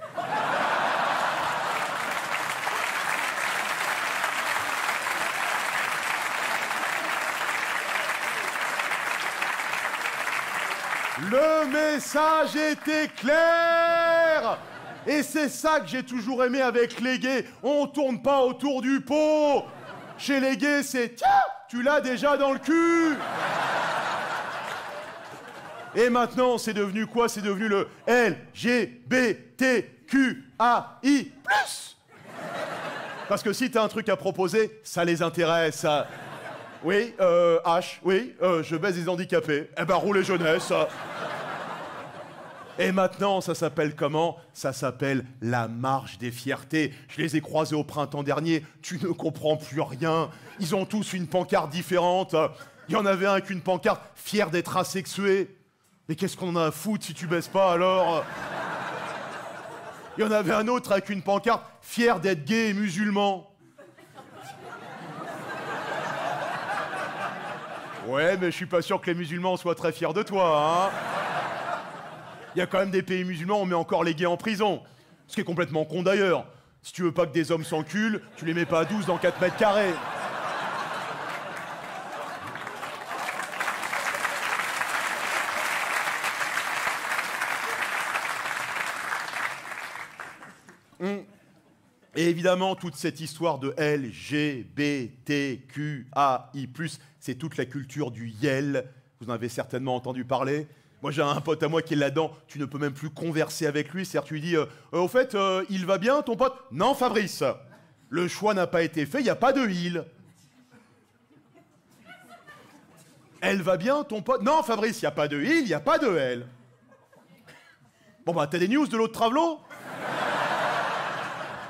Le message était clair! Et c'est ça que j'ai toujours aimé avec les gays. On tourne pas autour du pot. Chez les gays, c'est « Tiens, tu l'as déjà dans le cul !» Et maintenant, c'est devenu quoi? C'est devenu le LGBTQAI+. Parce que si t'as un truc à proposer, ça les intéresse. Oui, H, oui, je baise des handicapés. Eh ben, roulez jeunesse. Et maintenant, ça s'appelle comment? Ça s'appelle la marche des fiertés. Je les ai croisés au printemps dernier. Tu ne comprends plus rien. Ils ont tous une pancarte différente. Il y en avait un avec une pancarte « Fier d'être asexué ». Mais qu'est-ce qu'on en a à foutre si tu baisses pas, alors? Il y en avait un autre avec une pancarte « Fier d'être gay et musulman ». Ouais, mais je suis pas sûr que les musulmans soient très fiers de toi, hein. Il y a quand même des pays musulmans où on met encore les gays en prison. Ce qui est complètement con d'ailleurs. Si tu veux pas que des hommes s'enculent, tu les mets pas à 12 dans 4 mètres carrés. Et évidemment, toute cette histoire de LGBTQAI+, c'est toute la culture du YEL. Vous en avez certainement entendu parler. Moi, j'ai un pote à moi qui est là-dedans. Tu ne peux même plus converser avec lui. C'est-à-dire, tu lui dis au fait, il va bien, ton pote? Non, Fabrice. Le choix n'a pas été fait, il n'y a pas de il. Elle va bien, ton pote? Non, Fabrice, il n'y a pas de il, il n'y a pas de elle. Bon, bah, t'as des news de l'autre travelot?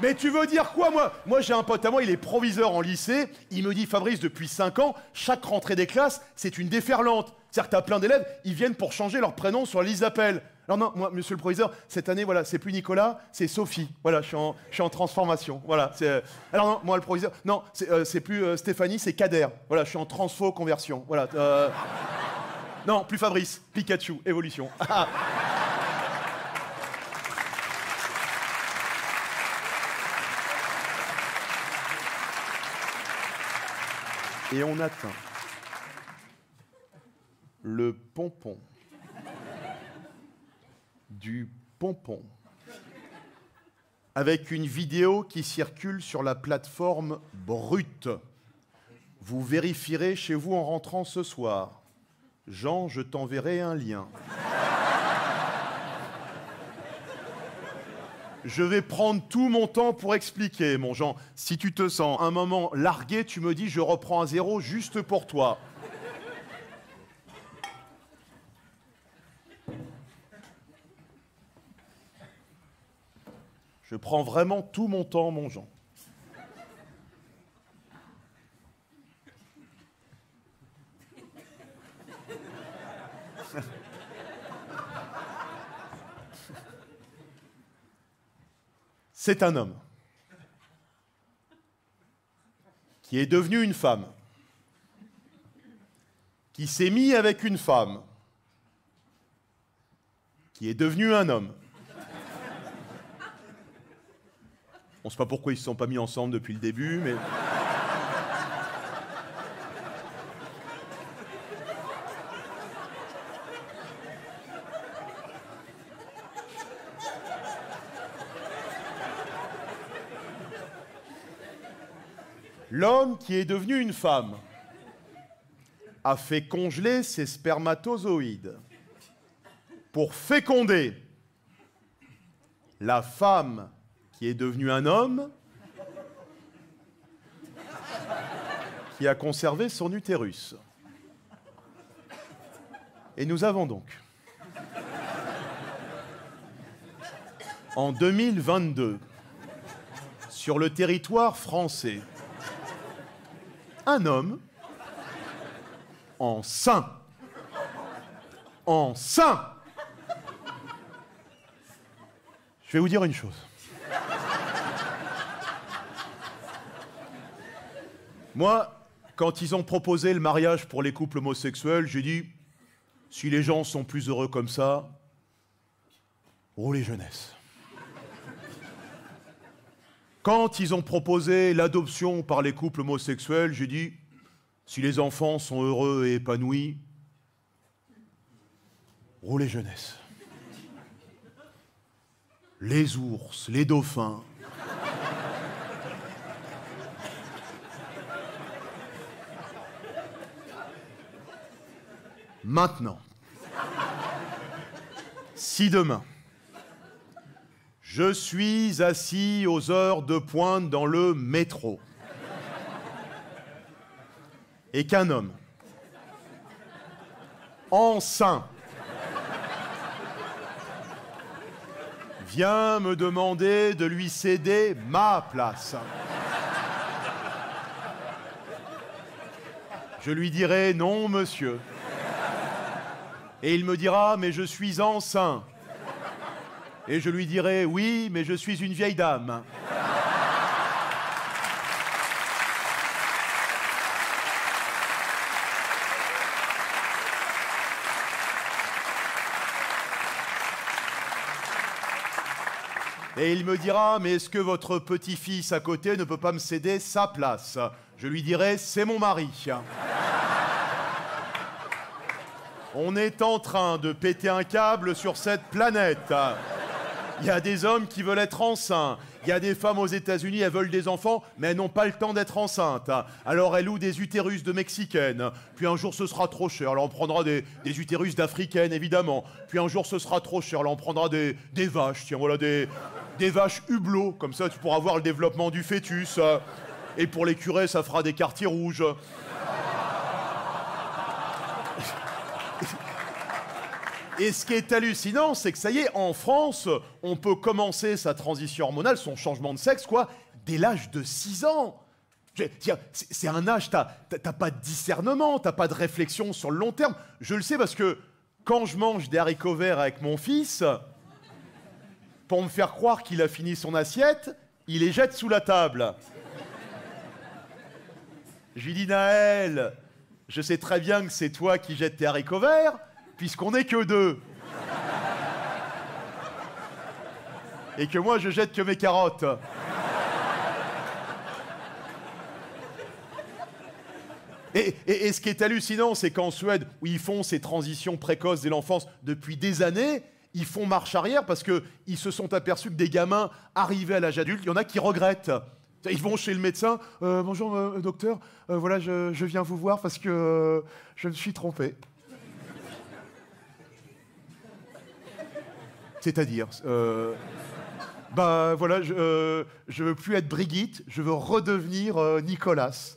Mais tu veux dire quoi, moi j'ai un pote à moi, il est proviseur en lycée. Il me dit, Fabrice, depuis 5 ans, chaque rentrée des classes, c'est une déferlante. C'est-à-dire que t'as plein d'élèves, ils viennent pour changer leur prénom sur la liste d'appel. Alors non, moi, monsieur le proviseur, cette année, voilà, c'est plus Nicolas, c'est Sophie. Voilà, je suis en transformation. Voilà. Alors non, moi, le proviseur, non, c'est plus Stéphanie, c'est Kader. Voilà, je suis en transfo-conversion. Voilà. Non, plus Fabrice, Pikachu, évolution. Et on atteint le pompon du pompon avec une vidéo qui circule sur la plateforme Brut. Vous vérifierez chez vous en rentrant ce soir. Jean, je t'enverrai un lien. Je vais prendre tout mon temps pour expliquer, mon Jean. Si tu te sens un moment largué, tu me dis je reprends à zéro juste pour toi. Je prends vraiment tout mon temps, mon Jean. C'est un homme qui est devenu une femme, qui s'est mis avec une femme, qui est devenu un homme. On ne sait pas pourquoi ils ne se sont pas mis ensemble depuis le début, mais... L'homme qui est devenu une femme a fait congeler ses spermatozoïdes pour féconder la femme qui est devenue un homme qui a conservé son utérus. Et nous avons donc, en 2022, sur le territoire français, un homme enceint. Enceint. Je vais vous dire une chose. Moi, quand ils ont proposé le mariage pour les couples homosexuels, j'ai dit, si les gens sont plus heureux comme ça, roulez jeunesse. Quand ils ont proposé l'adoption par les couples homosexuels, j'ai dit, si les enfants sont heureux et épanouis, roulez jeunesse. Les ours, les dauphins. Maintenant, si demain, je suis assis aux heures de pointe dans le métro et qu'un homme enceint vient me demander de lui céder ma place, je lui dirai non, monsieur. Et il me dira, mais je suis enceint. Et je lui dirai, oui, mais je suis une vieille dame. Et il me dira, mais est-ce que votre petit-fils à côté ne peut pas me céder sa place? Je lui dirai, c'est mon mari. On est en train de péter un câble sur cette planète. Il y a des hommes qui veulent être enceints. Il y a des femmes aux États-Unis, elles veulent des enfants, mais elles n'ont pas le temps d'être enceintes. Alors elles louent des utérus de Mexicaines. Puis un jour, ce sera trop cher. Alors on prendra des utérus d'Africaines, évidemment. Puis un jour, ce sera trop cher. Alors on prendra des vaches. Tiens, voilà, des vaches hublots. Comme ça, tu pourras voir le développement du fœtus. Et pour les curés, ça fera des quartiers rouges. Et ce qui est hallucinant, c'est que ça y est, en France, on peut commencer sa transition hormonale, son changement de sexe, quoi, dès l'âge de 6 ans. C'est un âge, t'as pas de discernement, t'as pas de réflexion sur le long terme. Je le sais parce que quand je mange des haricots verts avec mon fils, pour me faire croire qu'il a fini son assiette, il les jette sous la table. Je lui dis, Naël, je sais très bien que c'est toi qui jettes tes haricots verts, puisqu'on n'est que 2. Et que moi, je jette que mes carottes. Et ce qui est hallucinant, c'est qu'en Suède, où ils font ces transitions précoces dès l'enfance depuis des années, ils font marche arrière parce qu'ils se sont aperçus que des gamins arrivés à l'âge adulte, il y en a qui regrettent. Ils vont chez le médecin, bonjour docteur, voilà, je viens vous voir parce que je me suis trompé. C'est-à-dire, bah voilà, je veux plus être Brigitte, je veux redevenir Nicolas.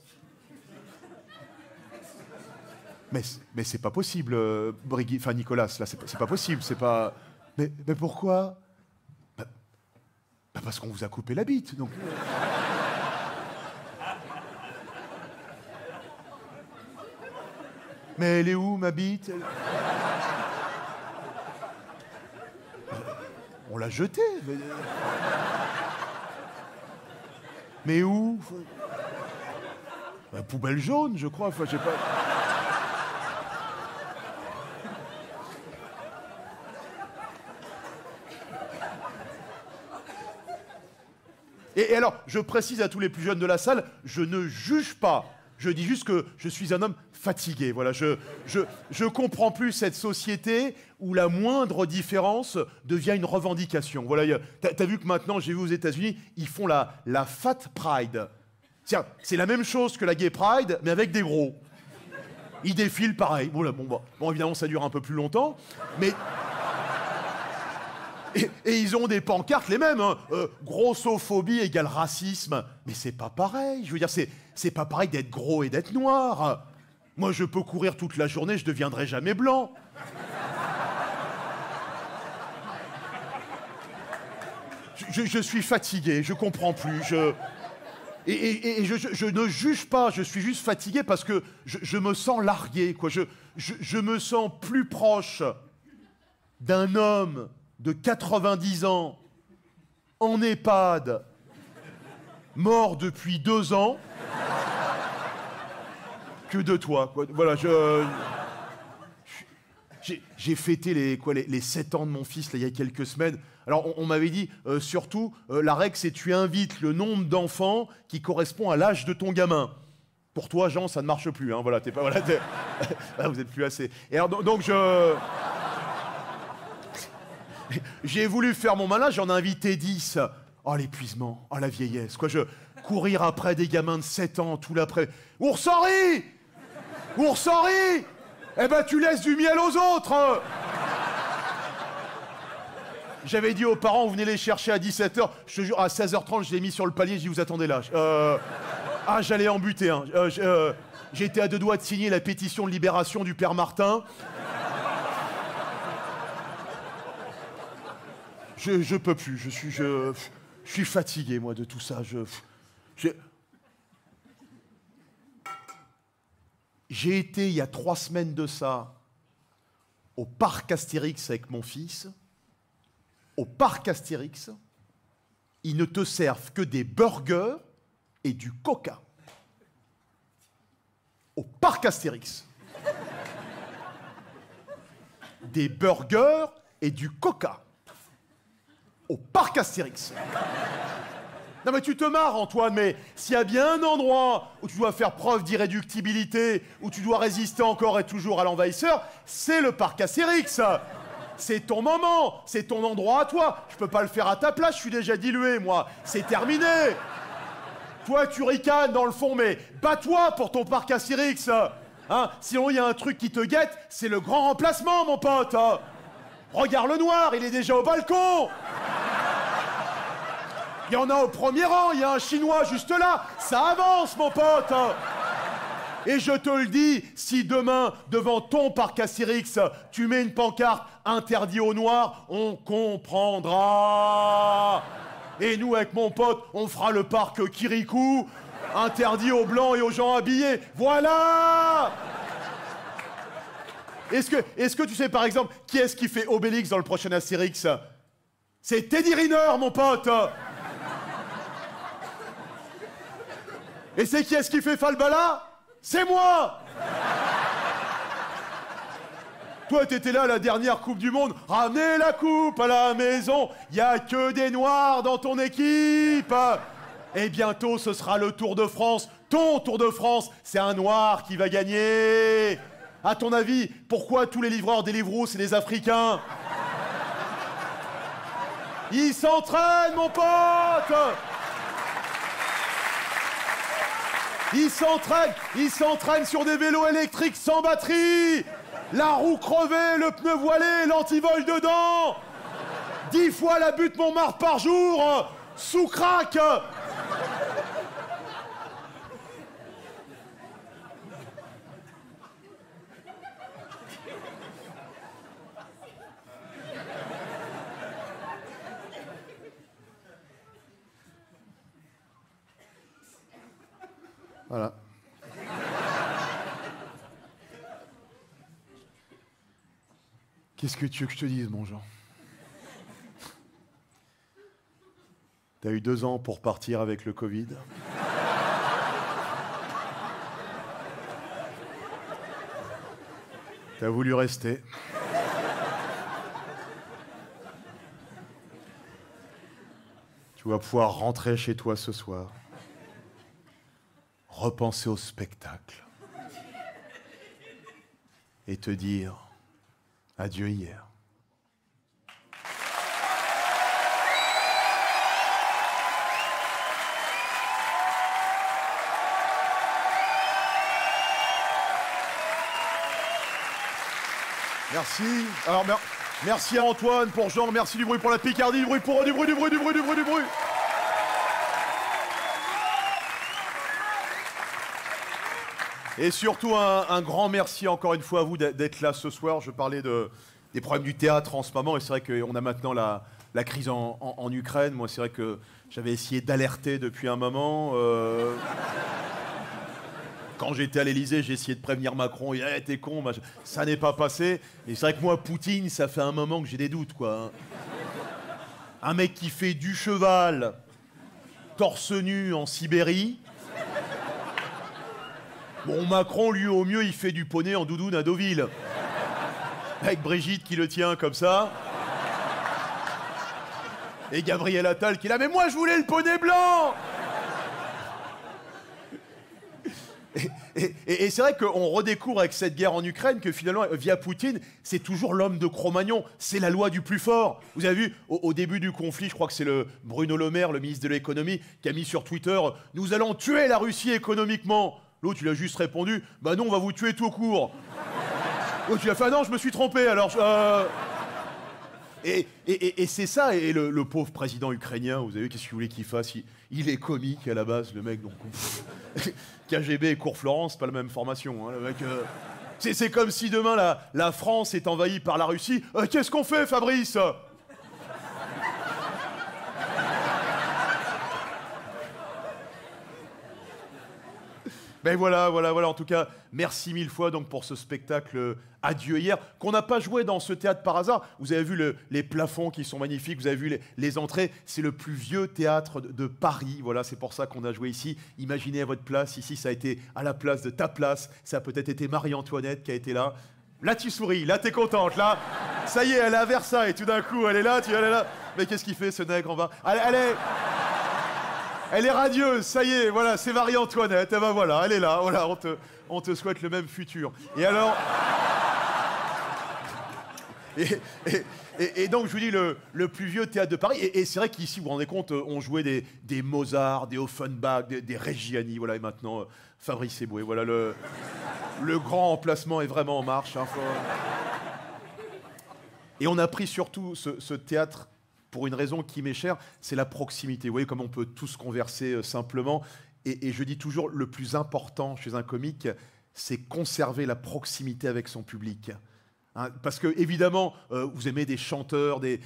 Mais c'est pas possible, Brigitte, enfin Nicolas, là, c'est pas possible, c'est pas... Mais pourquoi? Bah, parce qu'on vous a coupé la bite, donc... Mais elle est où, ma bite? On l'a jetée. Mais où? La poubelle jaune, je crois, enfin, je sais pas... Et alors, je précise à tous les plus jeunes de la salle, je ne juge pas. Je dis juste que je suis un homme fatigué. Voilà, je comprends plus cette société où la moindre différence devient une revendication. Voilà, t'as vu que maintenant, j'ai vu aux États-Unis, ils font la Fat Pride. Tiens, c'est la même chose que la Gay Pride, mais avec des gros. Ils défilent pareil. Bon, évidemment, ça dure un peu plus longtemps, mais... Et ils ont des pancartes les mêmes, hein. Grossophobie égale racisme. Mais c'est pas pareil, je veux dire, c'est pas pareil d'être gros et d'être noir. Moi, je peux courir toute la journée, je deviendrai jamais blanc. Je suis fatigué, je comprends plus, Et je ne juge pas, je suis juste fatigué parce que je me sens largué, quoi. Je me sens plus proche d'un homme de 90 ans, en EHPAD, mort depuis 2 ans, que de toi, quoi. Voilà, j'ai fêté les 7 ans de mon fils, là, il y a quelques semaines. Alors, on m'avait dit, surtout, la règle, c'est tu invites le nombre d'enfants qui correspond à l'âge de ton gamin. Pour toi, Jean, ça ne marche plus, hein, voilà, là, vous êtes plus assez. Et alors, donc, j'ai voulu faire mon malin, j'en ai invité 10. Oh, l'épuisement, oh, la vieillesse, quoi, courir après des gamins de 7 ans, tout l'après. Ours-Henri! Ours-Henri! Eh ben, tu laisses du miel aux autres! J'avais dit aux parents, vous venez les chercher à 17h, je te jure, à 16h30, je l'ai mis sur le palier, j'ai dit, vous attendez là. J'allais en buter, hein. J'étais à 2 doigts de signer la pétition de libération du père Martin. Je peux plus, je suis fatigué, moi, de tout ça. J'ai été, il y a 3 semaines de ça, au parc Astérix avec mon fils. Au parc Astérix, ils ne te servent que des burgers et du coca. Au parc Astérix. Des burgers et du coca. Au parc Astérix. Non mais tu te marres, Antoine, mais s'il y a bien un endroit où tu dois faire preuve d'irréductibilité, où tu dois résister encore et toujours à l'envahisseur, c'est le parc Astérix. C'est ton moment, c'est ton endroit à toi. Je peux pas le faire à ta place, je suis déjà dilué, moi. C'est terminé. Toi, tu ricanes dans le fond, mais bats-toi pour ton parc Astérix. Hein, sinon, il y a un truc qui te guette, c'est le grand remplacement, mon pote. Hein. Regarde le noir, il est déjà au balcon. Il y en a au premier rang, il y a un Chinois juste là. Ça avance, mon pote. Et je te le dis, si demain, devant ton parc Astérix, tu mets une pancarte « Interdit aux Noirs », on comprendra. Et nous, avec mon pote, on fera le parc Kirikou, interdit aux Blancs et aux gens habillés. Voilà. Est-ce que tu sais, par exemple, qui est-ce qui fait Obélix dans le prochain Astérix? C'est Teddy Riner, mon pote. Et c'est qui est-ce qui fait Falbala? C'est moi. Toi, t'étais là à la dernière Coupe du Monde. Ramenez la coupe à la maison. Y a que des Noirs dans ton équipe. Et bientôt, ce sera le Tour de France. Ton Tour de France, c'est un Noir qui va gagner. À ton avis, pourquoi tous les livreurs Deliveroo, c'est des Africains? Ils s'entraînent, mon pote. Ils s'entraînent sur des vélos électriques sans batterie. La roue crevée, le pneu voilé, l'antivol dedans. 10 fois la butte Montmartre par jour, sous crack. Voilà. Qu'est-ce que tu veux que je te dise, mon Jean? T'as eu 2 ans pour partir avec le Covid. T'as voulu rester. Tu vas pouvoir rentrer chez toi ce soir. Repenser au spectacle. Et te dire adieu hier. Merci. Alors, merci à Antoine pour Jean, merci du bruit pour la Picardie, du bruit pour du bruit. Et surtout un grand merci encore une fois à vous d'être là ce soir. Je parlais des problèmes du théâtre en ce moment et c'est vrai qu'on a maintenant la crise en Ukraine. Moi, c'est vrai que j'avais essayé d'alerter depuis un moment. Quand j'étais à l'Élysée, j'ai essayé de prévenir Macron. Il dit t'es con, ça n'est pas passé. Et c'est vrai que moi, Poutine, ça fait un moment que j'ai des doutes, quoi. Un mec qui fait du cheval, torse nu en Sibérie. Bon, Macron, lui, au mieux, il fait du poney en doudoune à Deauville. Avec Brigitte qui le tient comme ça. Et Gabriel Attal qui est là, mais moi, je voulais le poney blanc. Et c'est vrai qu'on redécouvre avec cette guerre en Ukraine que finalement, via Poutine, c'est toujours l'homme de Cro-Magnon. C'est la loi du plus fort. Vous avez vu, au début du conflit, je crois que c'est le Bruno Le Maire, le ministre de l'économie, qui a mis sur Twitter « Nous allons tuer la Russie économiquement ». L'autre, il a juste répondu « Bah non, on va vous tuer tout court ». L'autre, il a fait « Ah non, je me suis trompé, alors... Et c'est ça, et le pauvre président ukrainien, vous avez vu, qu'est-ce qu'il voulait qu'il fasse? Il est comique à la base, le mec, donc... KGB et Cours Florence, c'est pas la même formation, hein, le mec... C'est comme si demain, la France est envahie par la Russie. Qu'est-ce qu'on fait, Fabrice? Ben voilà, en tout cas, merci 1000 fois donc pour ce spectacle Adieu hier, qu'on n'a pas joué dans ce théâtre par hasard. Vous avez vu les plafonds qui sont magnifiques, vous avez vu les entrées, c'est le plus vieux théâtre de Paris, voilà, c'est pour ça qu'on a joué ici. Imaginez à votre place, ici ça a été à la place de ta place, ça a peut-être été Marie-Antoinette qui a été là. Là tu souris, là t'es contente, là, ça y est, elle est à Versailles, tout d'un coup, elle est là, elle est là. Mais qu'est-ce qu'il fait ce nègre en bas? Elle est radieuse, ça y est, voilà, c'est Marie-Antoinette, et ben voilà, elle est là, voilà, on te souhaite le même futur. Et alors... Et donc, je vous dis, le plus vieux théâtre de Paris, et c'est vrai qu'ici, vous vous rendez compte, on jouait des Mozart, des Offenbach, des Reggiani, voilà, et maintenant, Fabrice Eboué, voilà, le grand emplacement est vraiment en marche. Hein, Et on a pris surtout ce théâtre pour une raison qui m'est chère, c'est la proximité. Vous voyez comme on peut tous converser simplement. Et je dis toujours, le plus important chez un comique, c'est conserver la proximité avec son public. Hein, parce que, évidemment, vous aimez des chanteurs, des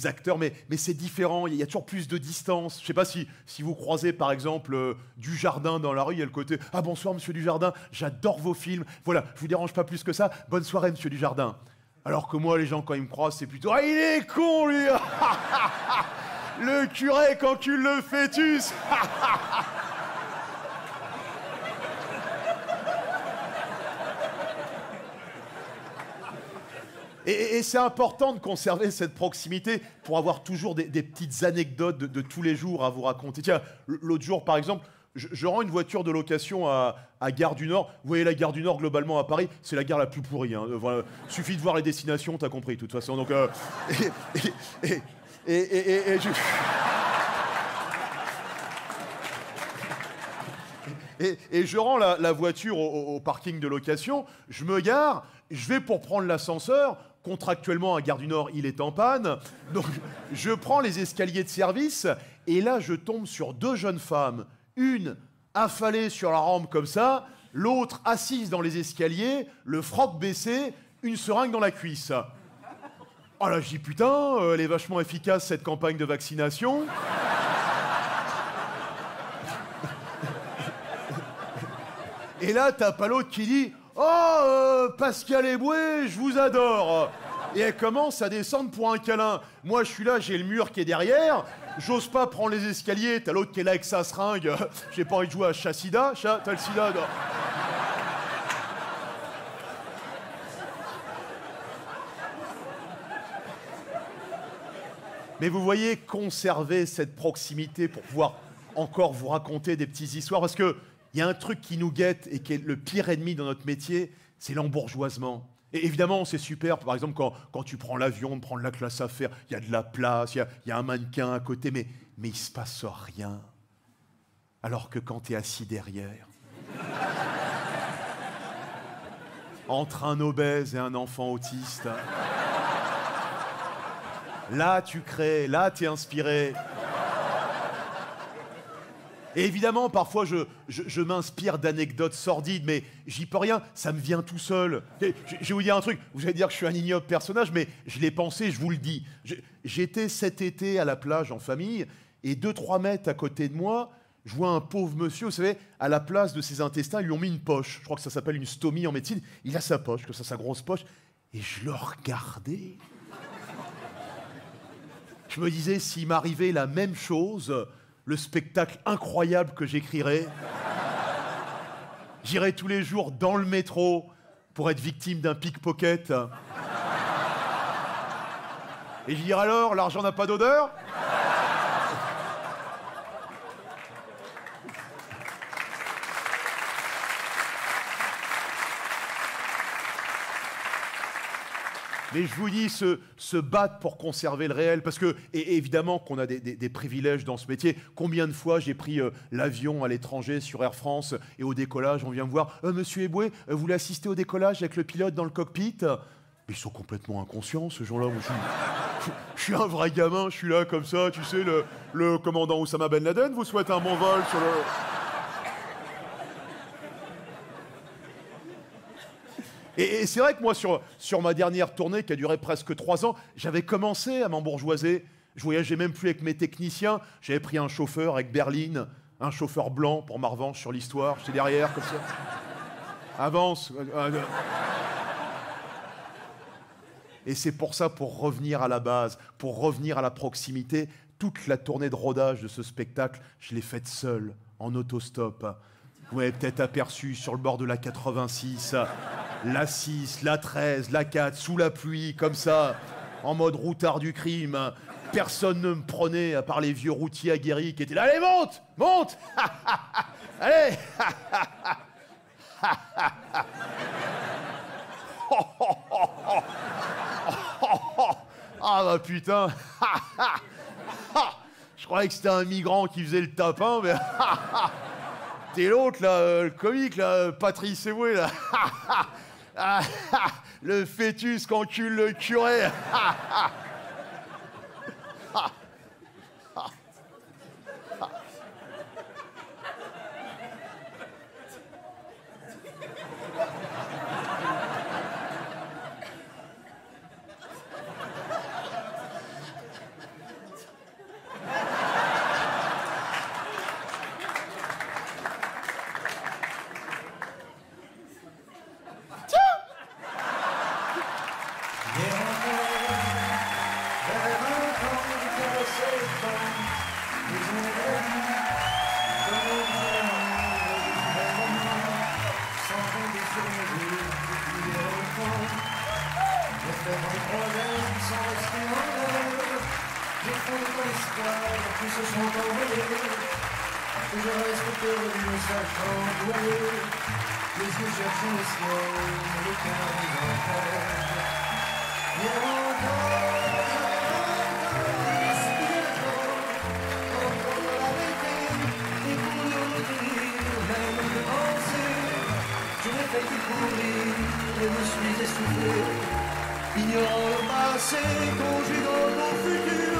acteurs, mais c'est différent, il y a toujours plus de distance. Je ne sais pas si vous croisez, par exemple, Dujardin dans la rue, il y a le côté « Ah, bonsoir, monsieur Dujardin, j'adore vos films. Voilà, je vous dérange pas plus que ça. Bonne soirée, monsieur Dujardin. » Alors que moi, les gens, quand ils me croisent, c'est plutôt « Ah, il est con, lui. Le curé qu'encule le fœtus. » Et c'est important de conserver cette proximité pour avoir toujours des petites anecdotes de tous les jours à vous raconter. Tiens, l'autre jour, par exemple, je rends une voiture de location à Gare du Nord. Vous voyez, la Gare du Nord, globalement, à Paris, c'est la gare la plus pourrie. Hein. Voilà. Suffit de voir les destinations, t'as compris, de toute façon. Donc, je rends la voiture au parking de location, je me gare, je vais pour prendre l'ascenseur. Contractuellement, à Gare du Nord, il est en panne. Donc, je prends les escaliers de service et là, je tombe sur deux jeunes femmes. Une affalée sur la rampe comme ça, l'autre assise dans les escaliers, le froc baissé, une seringue dans la cuisse. Oh là, je dis putain, elle est vachement efficace cette campagne de vaccination. Et là, t'as pas l'autre qui dit « Oh, Pascal Eboué, je vous adore !» Et elle commence à descendre pour un câlin. Moi, je suis là, j'ai le mur qui est derrière. J'ose pas prendre les escaliers. T'as l'autre qui est là avec sa seringue. J'ai pas envie de jouer à chat-sida. T'as le sida, non. Mais vous voyez, conserver cette proximité pour pouvoir encore vous raconter des petites histoires. Parce que il y a un truc qui nous guette et qui est le pire ennemi dans notre métier, c'est l'embourgeoisement. Et évidemment, c'est super, par exemple, quand tu prends l'avion, prendre la classe affaires, il y a de la place, il y a un mannequin à côté, mais il ne se passe rien. Alors que quand tu es assis derrière, entre un obèse et un enfant autiste, là, tu crées, là, tu es inspiré. Et évidemment, parfois, je m'inspire d'anecdotes sordides, mais j'y peux rien, ça me vient tout seul. Je vais vous dire un truc, vous allez dire que je suis un ignoble personnage, mais je l'ai pensé, je vous le dis. J'étais cet été à la plage en famille, et 2-3 mètres à côté de moi, je vois un pauvre monsieur, vous savez, à la place de ses intestins, ils lui ont mis une poche. Je crois que ça s'appelle une stomie en médecine. Il a sa poche, que ça, sa grosse poche, et je le regardais. Je me disais, s'il m'arrivait la même chose, le spectacle incroyable que j'écrirais. J'irais tous les jours dans le métro pour être victime d'un pickpocket. Et je dirais alors, l'argent n'a pas d'odeur ? Mais je vous dis, se battre pour conserver le réel, parce que, et évidemment qu'on a des privilèges dans ce métier. Combien de fois j'ai pris l'avion à l'étranger sur Air France, et au décollage, on vient me voir « Monsieur Eboué, vous voulez assister au décollage avec le pilote dans le cockpit ?» Ils sont complètement inconscients, ce jour-là. Je suis un vrai gamin, je suis là comme ça, tu sais, le commandant Oussama Ben Laden vous souhaite un bon vol sur le... Et c'est vrai que moi, sur ma dernière tournée, qui a duré presque 3 ans, j'avais commencé à m'embourgeoiser. Je voyageais même plus avec mes techniciens. J'avais pris un chauffeur avec berline, un chauffeur blanc pour ma revanche sur l'histoire. J'étais derrière, comme ça. Avance. Et c'est pour ça, pour revenir à la base, pour revenir à la proximité, toute la tournée de rodage de ce spectacle, je l'ai faite seule, en autostop. Vous m'avez peut-être aperçu sur le bord de la 86... La 6, la 13, la 4, sous la pluie, comme ça, en mode routard du crime. Personne ne me prenait, à part les vieux routiers aguerris qui étaient là. Allez, monte, monte. Allez. Ah bah putain. Je croyais que c'était un migrant qui faisait le tapin, mais... T'es l'autre, là, le comique, là, Patrice Eboué, là. Le fœtus qu'encule le curé. Je reste perdu, sachant jouer, les yeux cherchant le ciel, le cœur des enfants. Hier encore, encore la vérité, et pour nous retenir, même de penser, je n'ai fait que courir, et me suis essoufflé, ignorant le passé, conjuguant mon futur.